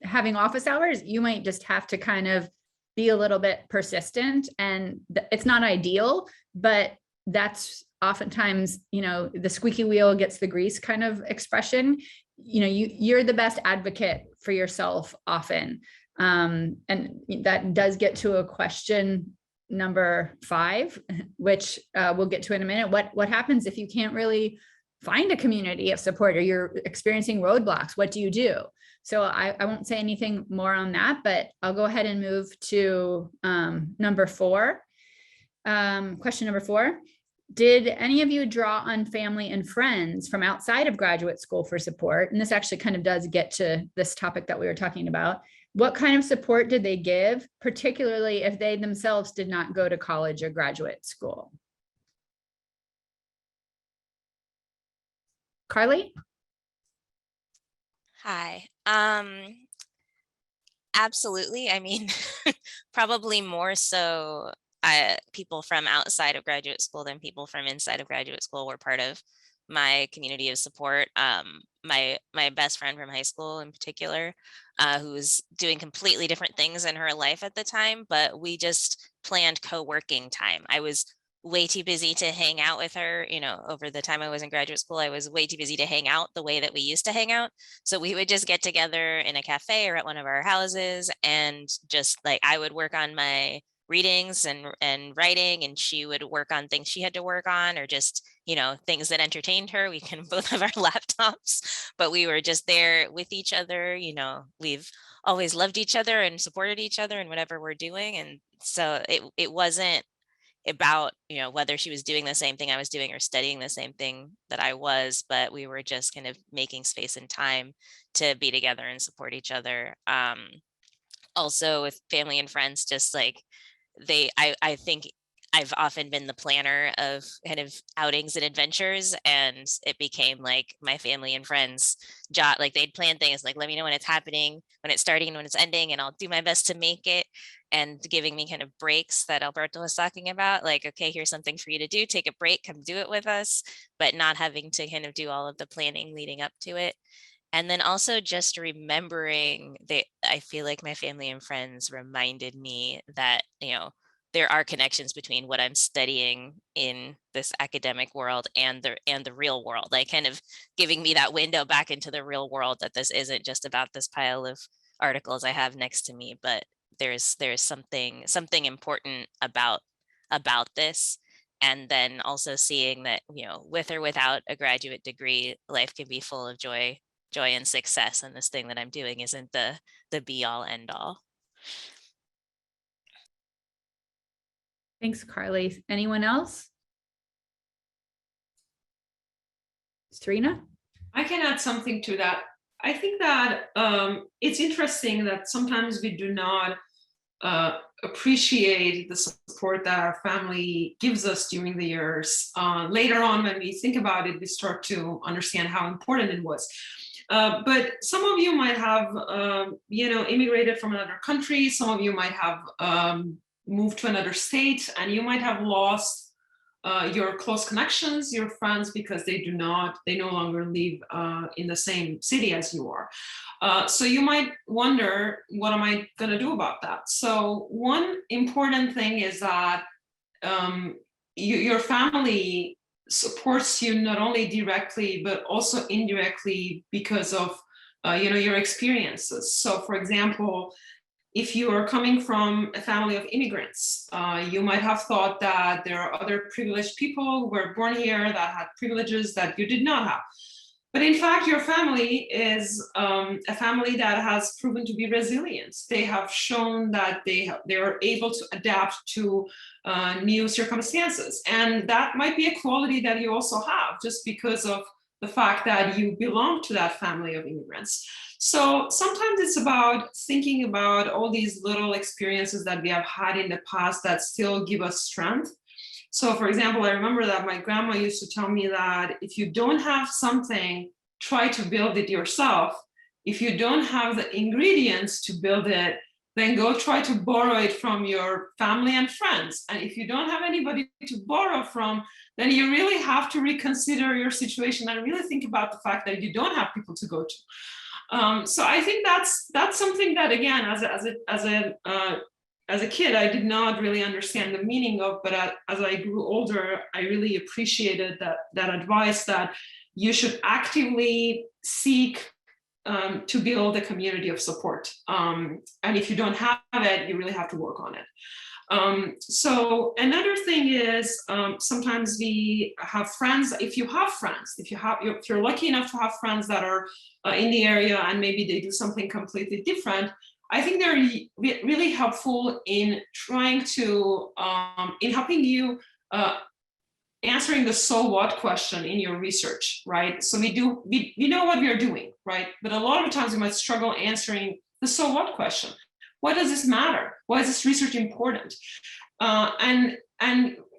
having office hours, you might just have to kind of be a little bit persistent. And it's not ideal, but that's oftentimes, you know, the squeaky wheel gets the grease kind of expression. You know, you're the best advocate for yourself often. And that does get to a question number 5, which we'll get to in a minute. What happens if you can't really find a community of support, or you're experiencing roadblocks? What do you do? So I won't say anything more on that, but I'll go ahead and move to number 4. Question number 4. Did any of you draw on family and friends from outside of graduate school for support? And this actually kind of does get to this topic that we were talking about. What kind of support did they give, particularly if they themselves did not go to college or graduate school? Carli? Hi. Absolutely. I mean, probably more so people from outside of graduate school than people from inside of graduate school were part of my community of support. My best friend from high school in particular, who was doing completely different things in her life at the time, but we just planned co-working time. I was way too busy to hang out with her. You know, over the time I was in graduate school, I was way too busy to hang out the way that we used to hang out. So we would just get together in a cafe or at one of our houses, and just like I would work on my readings and writing, and she would work on things she had to work on, or just, you know, things that entertained her. We can both have our laptops, but we were just there with each other. You know, we've always loved each other and supported each other in whatever we're doing. And so it wasn't about, you know, whether she was doing the same thing I was doing or studying the same thing that I was, but we were just kind of making space and time to be together and support each other. Also with family and friends, just like I think I've often been the planner of kind of outings and adventures, and it became like my family and friends job. Like they'd plan things like, let me know when it's happening, when it's starting and when it's ending, and I'll do my best to make it. And giving me kind of breaks that Alberto was talking about, like, okay, here's something for you to do, take a break, come do it with us, but not having to kind of do all of the planning leading up to it. And then also just remembering that I feel like my family and friends reminded me that, you know, there are connections between what I'm studying in this academic world and the real world, like kind of giving me that window back into the real world, that this isn't just about this pile of articles I have next to me, but there's something important about this. And then also seeing that, you know, with or without a graduate degree, life can be full of joy and success, and this thing that I'm doing isn't the be all end all. Thanks, Carli. Anyone else? Serena? I can add something to that. I think that it's interesting that sometimes we do not appreciate the support that our family gives us during the years. Later on, when we think about it, we start to understand how important it was. But some of you might have, you know, immigrated from another country. Some of you might have moved to another state, and you might have lost your close connections, your friends, because they no longer live in the same city as you are. So you might wonder, what am I going to do about that? So one important thing is that your family supports you not only directly, but also indirectly because of you know, your experiences. So for example, if you are coming from a family of immigrants, you might have thought that there are other privileged people who were born here that had privileges that you did not have. But in fact, your family is a family that has proven to be resilient. They have shown that they are able to adapt to new circumstances. And that might be a quality that you also have, just because of the fact that you belong to that family of immigrants. So sometimes it's about thinking about all these little experiences that we have had in the past that still give us strength. So for example, I remember that my grandma used to tell me that if you don't have something, try to build it yourself. If you don't have the ingredients to build it, then go try to borrow it from your family and friends. And if you don't have anybody to borrow from, then you really have to reconsider your situation and really think about the fact that you don't have people to go to. So I think that's something that, again, as a kid, I did not really understand the meaning of, but as I grew older, I really appreciated that advice, that you should actively seek to build a community of support. And if you don't have it, you really have to work on it. So another thing is sometimes we have friends. If you're lucky enough to have friends that are in the area and maybe they do something completely different, I think they're really helpful in trying to in helping you answering the so what question in your research, right? So we know what we are doing, right? But a lot of times we might struggle answering the so what question. Why does this matter? Why is this research important? And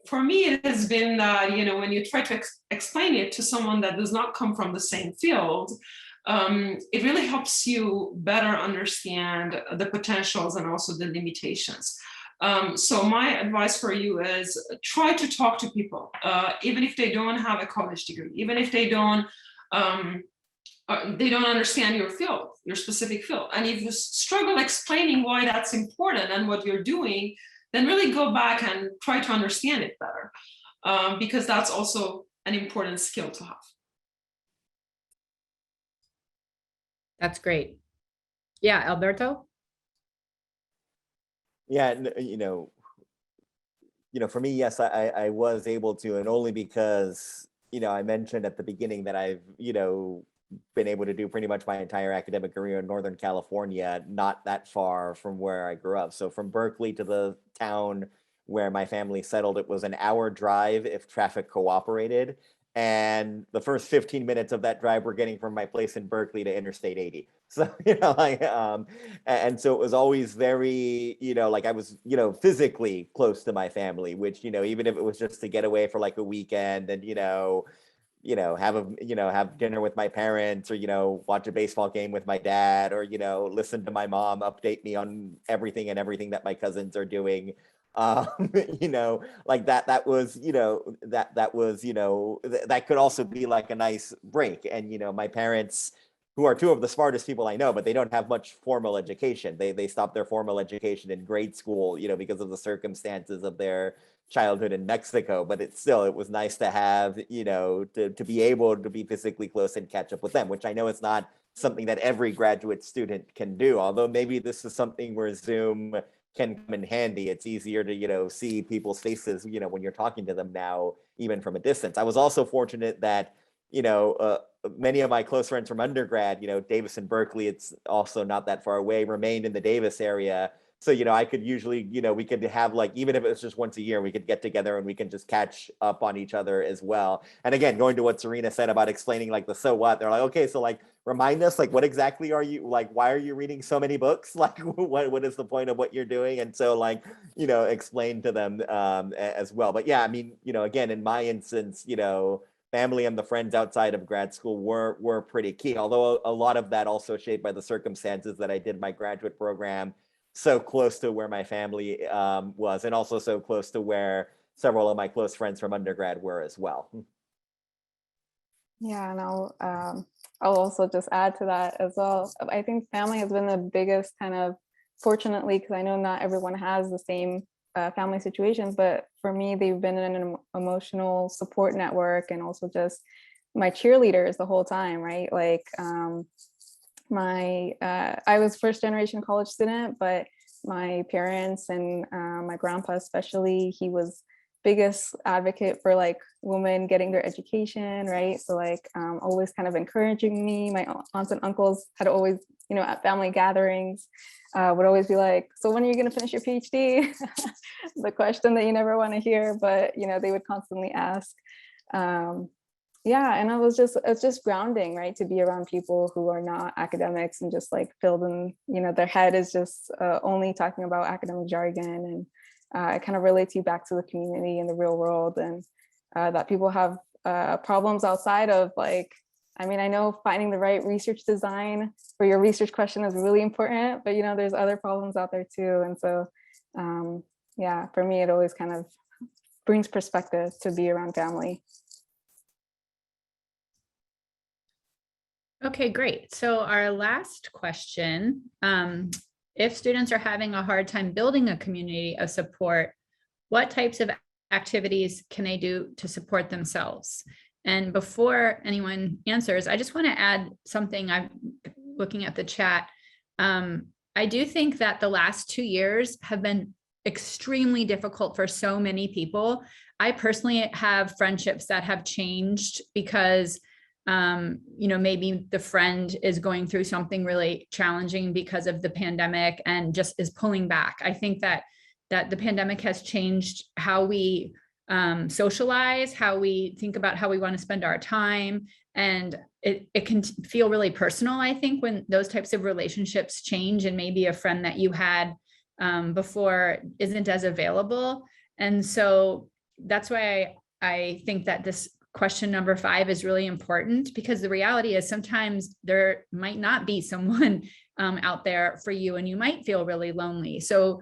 for me, it has been that, when you try to explain it to someone that does not come from the same field, it really helps you better understand the potentials and also the limitations. So my advice for you is try to talk to people, even if they don't have a college degree, even if they don't understand your field, your specific field. And if you struggle explaining why that's important and what you're doing, then really go back and try to understand it better, because that's also an important skill to have. That's great. Yeah, Alberto? Yeah, for me, yes, I was able to, and only because, I mentioned at the beginning that I've, been able to do pretty much my entire academic career in Northern California, not that far from where I grew up. So from Berkeley to the town where my family settled, it was an hour drive if traffic cooperated. And the first 15 minutes of that drive were getting from my place in Berkeley to Interstate 80. So, and so it was always very, I was, physically close to my family, which, even if it was just to get away for like a weekend and, have dinner with my parents, or, watch a baseball game with my dad, or, listen to my mom update me on everything that my cousins are doing. Like that was, that could also be like a nice break. And, my parents, who are two of the smartest people I know, but they don't have much formal education. They stopped their formal education in grade school, because of the circumstances of their childhood in Mexico. But it was nice to have, to be able to be physically close and catch up with them, which I know is not something that every graduate student can do. Although maybe this is something where Zoom can come in handy. It's easier to, see people's faces, when you're talking to them now, even from a distance. I was also fortunate that, many of my close friends from undergrad, Davis and Berkeley, it's also not that far away, remained in the Davis area. So, I could usually, we could have like, even if it was just once a year, we could get together and we can just catch up on each other as well. And again, going to what Serena said about explaining like the so what, they're like, okay, so like, remind us, like, what exactly are you, like, why are you reading so many books? Like, what is the point of what you're doing? And so like, explain to them as well. But yeah, I mean, again, in my instance, family and the friends outside of grad school were pretty key. Although a lot of that also shaped by the circumstances that I did my graduate program so close to where my family was, and also so close to where several of my close friends from undergrad were as well. Yeah, and I'll also just add to that as well. I think family has been the biggest kind of, fortunately, because I know not everyone has the same family situations, but for me, they've been an emotional support network, and also just my cheerleaders the whole time, right? Like I was first generation college student, but my parents and my grandpa especially, he was biggest advocate for like women getting their education, right? So like always kind of encouraging me. My aunts and uncles had always, at family gatherings, would always be like, so when are you going to finish your PhD? The question that you never want to hear, but they would constantly ask. Yeah, and it's just grounding, right? To be around people who are not academics and just like filled in, their head is just only talking about academic jargon, and it kind of relates you back to the community and the real world, and that people have problems outside of like, I mean, I know finding the right research design for your research question is really important, but there's other problems out there too. And so, yeah, for me, it always kind of brings perspective to be around family. Okay, great. So our last question, if students are having a hard time building a community of support, what types of activities can they do to support themselves? And before anyone answers, I just want to add something I've looking at the chat. I do think that the last 2 years have been extremely difficult for so many people. I personally have friendships that have changed because, maybe the friend is going through something really challenging because of the pandemic and just is pulling back. I think that the pandemic has changed how we socialize, how we think about how we want to spend our time. And it can feel really personal, I think, when those types of relationships change and maybe a friend that you had before isn't as available. And so that's why I think that this question number 5 is really important, because the reality is sometimes there might not be someone out there for you and you might feel really lonely. So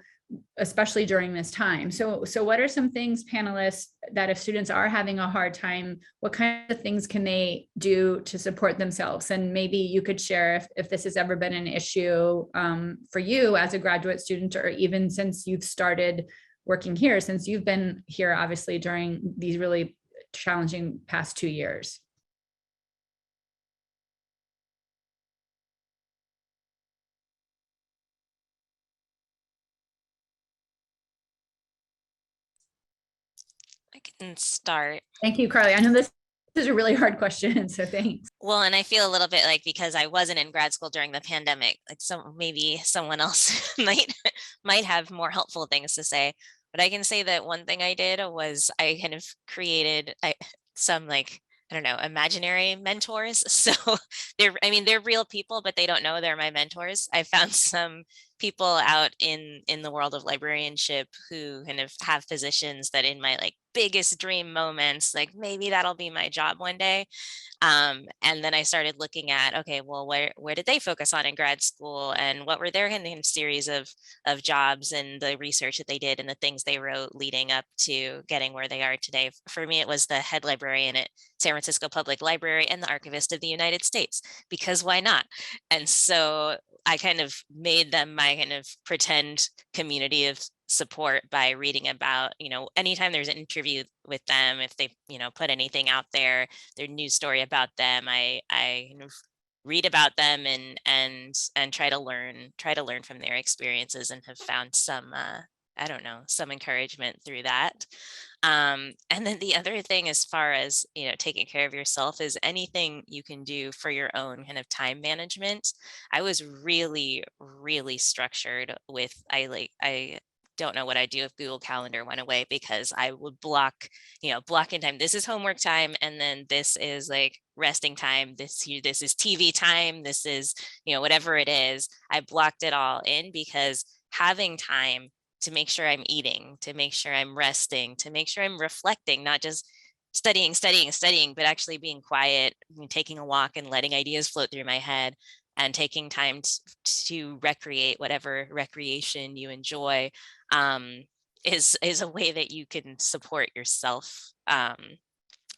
especially during this time. So what are some things, panelists, that if students are having a hard time, what kind of things can they do to support themselves? And maybe you could share if this has ever been an issue for you as a graduate student, or even since you've started working here, since you've been here, obviously, during these really challenging past 2 years. I can start. Thank you, Carli. I know this is a really hard question, so thanks. Well, and I feel a little bit like, because I wasn't in grad school during the pandemic, like maybe someone else might have more helpful things to say. But I can say that one thing I did was I kind of created some, like, I don't know, imaginary mentors. So they're real people, but they don't know they're my mentors. I found some people out in the world of librarianship who kind of have positions that, in my like biggest dream moments, like maybe that'll be my job one day. And then I started looking at, okay, well, where did they focus on in grad school, and what were their kind of series of jobs and the research that they did and the things they wrote leading up to getting where they are today. For me, it was the head librarian at San Francisco Public Library and the archivist of the United States, because why not? And so I kind of made them my kind of pretend community of support by reading about, anytime there's an interview with them, if they, put anything out there, their news story about them, I kind of read about them and try to learn from their experiences, and have found some, some encouragement through that. And then the other thing, as far as, taking care of yourself, is anything you can do for your own kind of time management. I was really, really structured with, I don't know what I'd do if Google Calendar went away, because I would block in time. This is homework time, and then this is like resting time. This is TV time. This is, whatever it is. I blocked it all in, because having time to make sure I'm eating, to make sure I'm resting, to make sure I'm reflecting, not just studying, but actually being quiet, taking a walk and letting ideas float through my head, and taking time to recreate whatever recreation you enjoy, is a way that you can support yourself,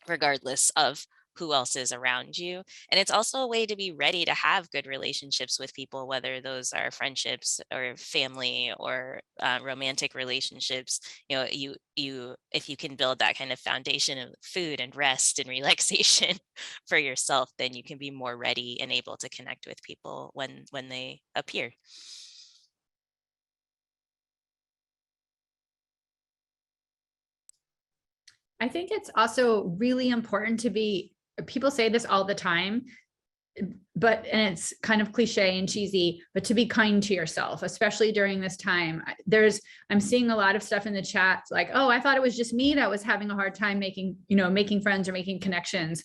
regardless of who else is around you. And it's also a way to be ready to have good relationships with people, whether those are friendships or family or romantic relationships. You if you can build that kind of foundation of food and rest and relaxation for yourself, then you can be more ready and able to connect with people when they appear. I think it's also really important to be, people say this all the time, and it's kind of cliche and cheesy, but to be kind to yourself, especially during this time. I'm seeing a lot of stuff in the chat like, oh, I thought it was just me that was having a hard time making friends or making connections.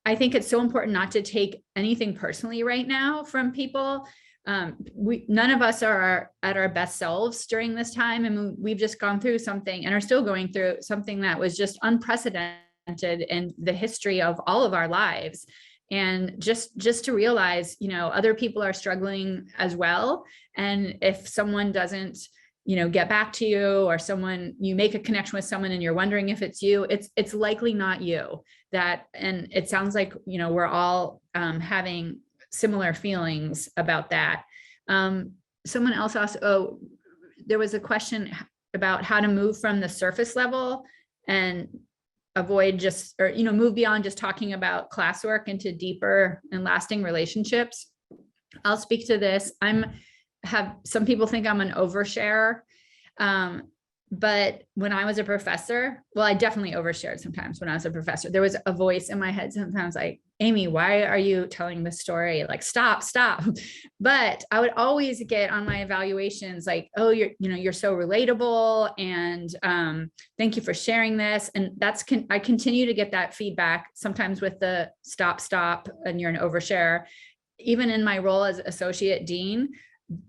I think it's so important not to take anything personally right now from people. None of us are at our best selves during this time, and we've just gone through something and are still going through something that was just unprecedented in the history of all of our lives. And just to realize, other people are struggling as well. And if someone doesn't, get back to you, or you make a connection with someone and you're wondering if it's you, it's likely not you. And it sounds like, we're all having similar feelings about that. Someone else asked, there was a question about how to move from the surface level and avoid move beyond just talking about classwork into deeper and lasting relationships. I'll speak to this. Some people think I'm an oversharer. But when I was a professor, well, I definitely overshared sometimes when I was a professor. There was a voice in my head sometimes like, Amy, why are you telling this story? Like, stop. But I would always get on my evaluations like, oh, you're so relatable. And thank you for sharing this. And I continue to get that feedback sometimes with the stop, and you're an overshare, even in my role as associate dean,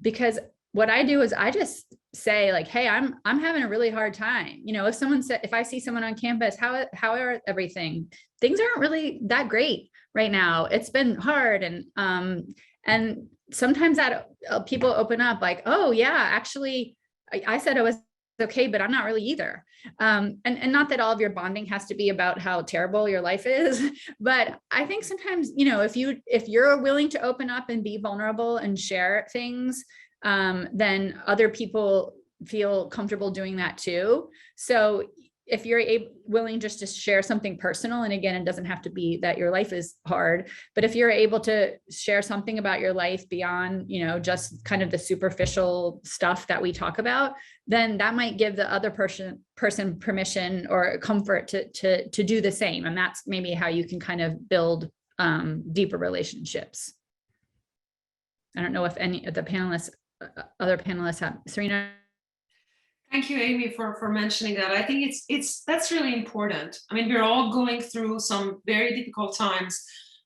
because what I do is I just say like, hey, I'm having a really hard time. If I see someone on campus, how are everything? Things aren't really that great right now. It's been hard. And sometimes that people open up like, oh yeah, actually I said I was okay, but I'm not really either. And not that all of your bonding has to be about how terrible your life is, but I think sometimes, if you're willing to open up and be vulnerable and share things, then other people feel comfortable doing that too. So if you're willing just to share something personal, and again, it doesn't have to be that your life is hard, but if you're able to share something about your life beyond, just kind of the superficial stuff that we talk about, then that might give the other person permission or comfort to do the same. And that's maybe how you can kind of build deeper relationships. I don't know if any of the other panelists have. Serena? Thank you, Amy, for mentioning that. I think that's really important. I mean, we're all going through some very difficult times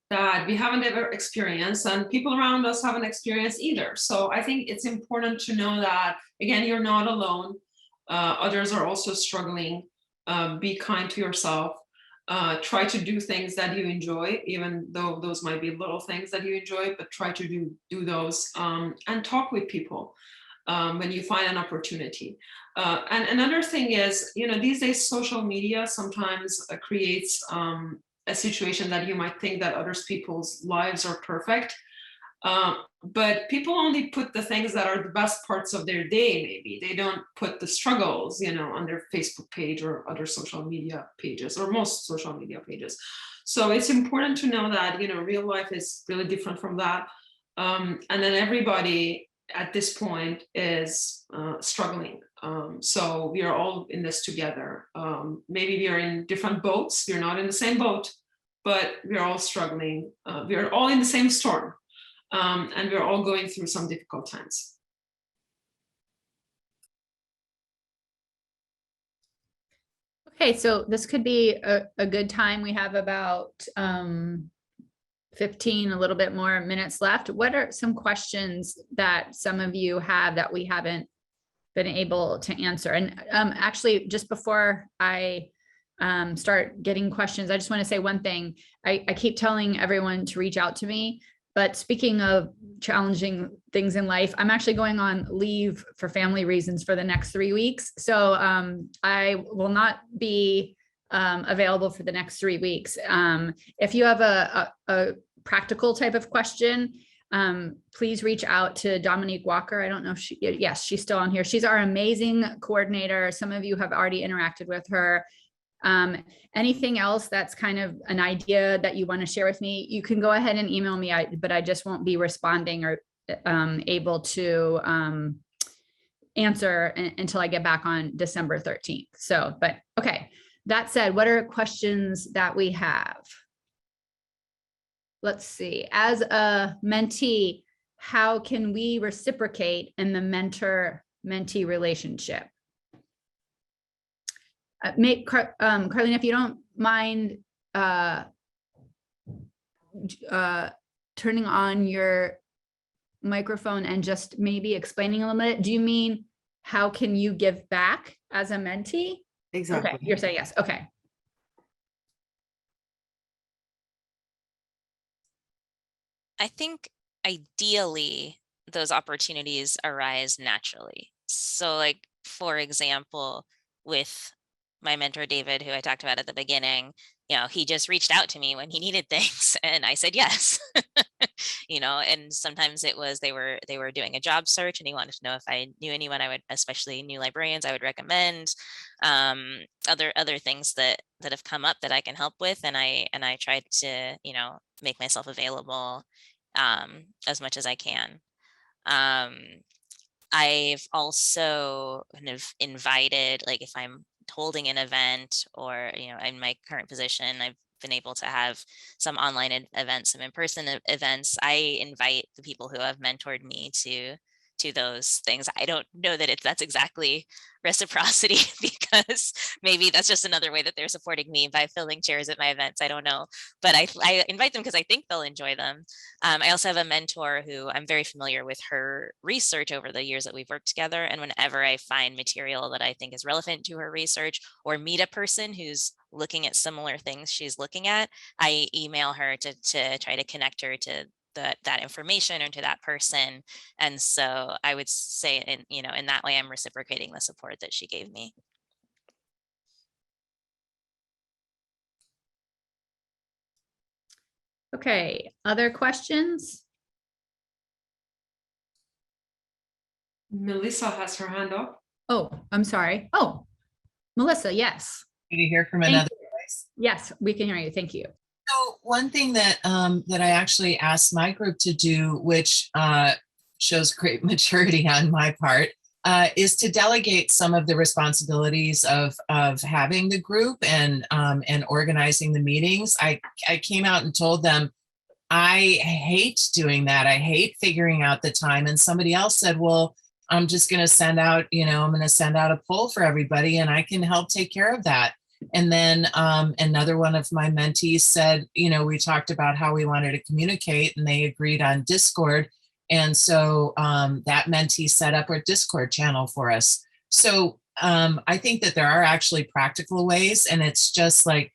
that we haven't ever experienced, and people around us haven't experienced either. So I think it's important to know that, again, you're not alone. Others are also struggling. Be kind to yourself. Try to do things that you enjoy, even though those might be little things that you enjoy, but try to do those, and talk with people when you find an opportunity. And another thing is, these days social media sometimes creates a situation that you might think that other people's lives are perfect. But people only put the things that are the best parts of their day, maybe. They don't put the struggles, on their Facebook page or other social media pages, or most social media pages. So it's important to know that, real life is really different from that. And then everybody at this point is struggling. So we are all in this together. Maybe we are in different boats. We're not in the same boat, but we're all struggling. We're all in the same storm. And we're all going through some difficult times. Okay, so this could be a good time. We have about 15, a little bit more minutes left. What are some questions that some of you have that we haven't been able to answer? And actually, just before I start getting questions, I just want to say one thing. I keep telling everyone to reach out to me. But speaking of challenging things in life, I'm actually going on leave for family reasons for the next 3 weeks. So I will not be available for the next 3 weeks. If you have a practical type of question, please reach out to Dominique Walker. I don't know if yes, she's still on here. She's our amazing coordinator. Some of you have already interacted with her. Anything else that's kind of an idea that you want to share with me, you can go ahead and email me, but I just won't be responding or able to answer until I get back on December 13th. So, but okay, that said, what are questions that we have? Let's see. As a mentee, how can we reciprocate in the mentor-mentee relationship? Carlene, if you don't mind turning on your microphone and just maybe explaining a little bit. Do you mean how can you give back as a mentee? Exactly. Okay, you're saying yes. Okay. I think ideally those opportunities arise naturally. So like, for example, with my mentor, David, who I talked about at the beginning, he just reached out to me when he needed things and I said yes. And sometimes it was they were doing a job search and he wanted to know if I knew anyone I would, especially new librarians, I would recommend. Other things that have come up that I can help with, and I tried to make myself available as much as I can. I've also kind of invited, like if I'm holding an event or, you know, in my current position, I've been able to have some online events, some in-person events. I invite the people who have mentored me to those things. I don't know that that's exactly reciprocity because maybe that's just another way that they're supporting me by filling chairs at my events. I don't know, but I invite them because I think they'll enjoy them. I also have a mentor who I'm very familiar with her research over the years that we've worked together. And whenever I find material that I think is relevant to her research or meet a person who's looking at similar things she's looking at, I email her to try to connect her to that information or to that person. And so I would say, in that way, I'm reciprocating the support that she gave me. Okay, other questions? Melissa has her hand up. Oh, I'm sorry. Oh, Melissa, yes. You hear from Thank another you. voice. Yes, we can hear you. Thank you. So one thing that that I actually asked my group to do, which shows great maturity on my part, is to delegate some of the responsibilities of having the group and organizing the meetings. I came out and told them I hate doing that. I hate figuring out the time. And somebody else said, well, I'm just going to send out, I'm going to send out a poll for everybody and I can help take care of that. And then another one of my mentees said, we talked about how we wanted to communicate and they agreed on Discord. And so that mentee set up a Discord channel for us. So I think that there are actually practical ways, and it's just like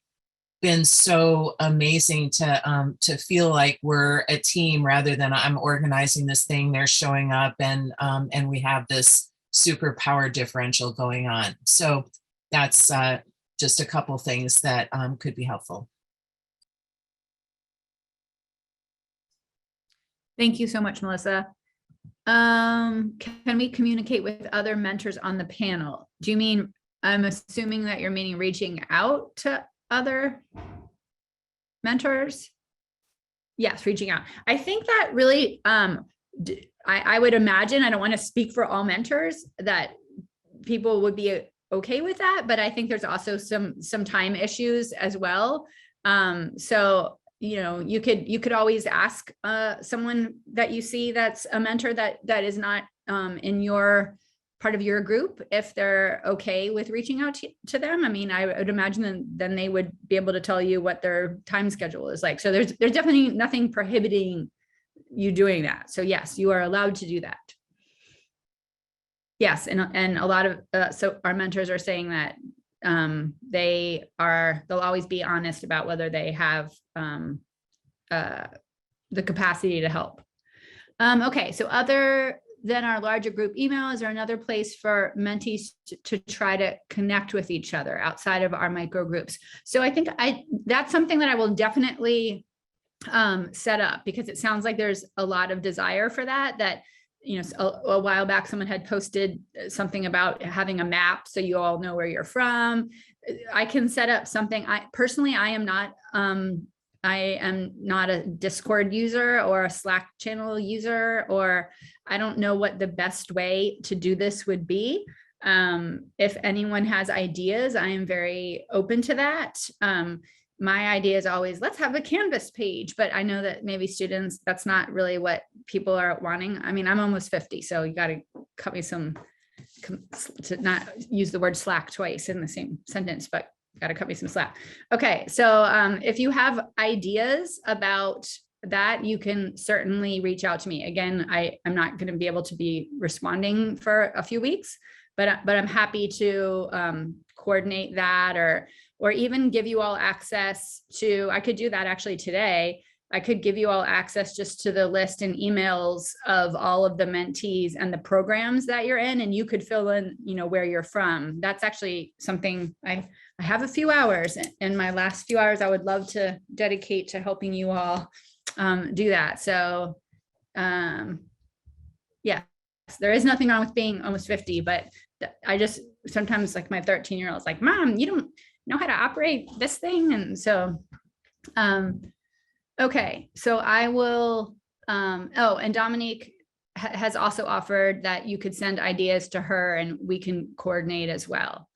been so amazing to feel like we're a team rather than I'm organizing this thing, they're showing up, and we have this super power differential going on. So that's just a couple things that could be helpful. Thank you so much, Melissa. Can we communicate with other mentors on the panel? Do you mean, I'm assuming that you're meaning reaching out to other mentors? Yes, reaching out. I think that really, I would imagine, I don't want to speak for all mentors, that people would be okay with that, but I think there's also some time issues as well. So, you could always ask someone that you see that's a mentor that is not in your part of your group if they're okay with reaching out to them. I mean, I would imagine then they would be able to tell you what their time schedule is like. So there's definitely nothing prohibiting you doing that. So yes, you are allowed to do that. Yes, and a lot of so our mentors are saying that they'll always be honest about whether they have the capacity to help. Okay, so other than our larger group email, is there another place for mentees to try to connect with each other outside of our micro groups? So I think that's something that I will definitely set up, because it sounds like there's a lot of desire for that. A while back, someone had posted something about having a map so you all know where you're from. I can set up something. I am not a Discord user or a Slack channel user, or I don't know what the best way to do this would be. If anyone has ideas, I am very open to that. My idea is always, let's have a Canvas page, but I know that maybe students, that's not really what people are wanting. I mean, I'm almost 50, so you got to cut me some, to not use the word Slack twice in the same sentence, but got to cut me some slack. Okay, so if you have ideas about that, you can certainly reach out to me. Again, I'm not going to be able to be responding for a few weeks, but I'm happy to coordinate that, or even give you all access to, I could do that actually today. I could give you all access just to the list and emails of all of the mentees and the programs that you're in, and you could fill in, where you're from. That's actually something I have a few hours, and my last few hours I would love to dedicate to helping you all do that. So yeah, there is nothing wrong with being almost 50, but I just sometimes, like, my 13-year-old is like, Mom, you don't know how to operate this thing. And so okay, so I will Oh, and Dominique has also offered that you could send ideas to her and we can coordinate as well.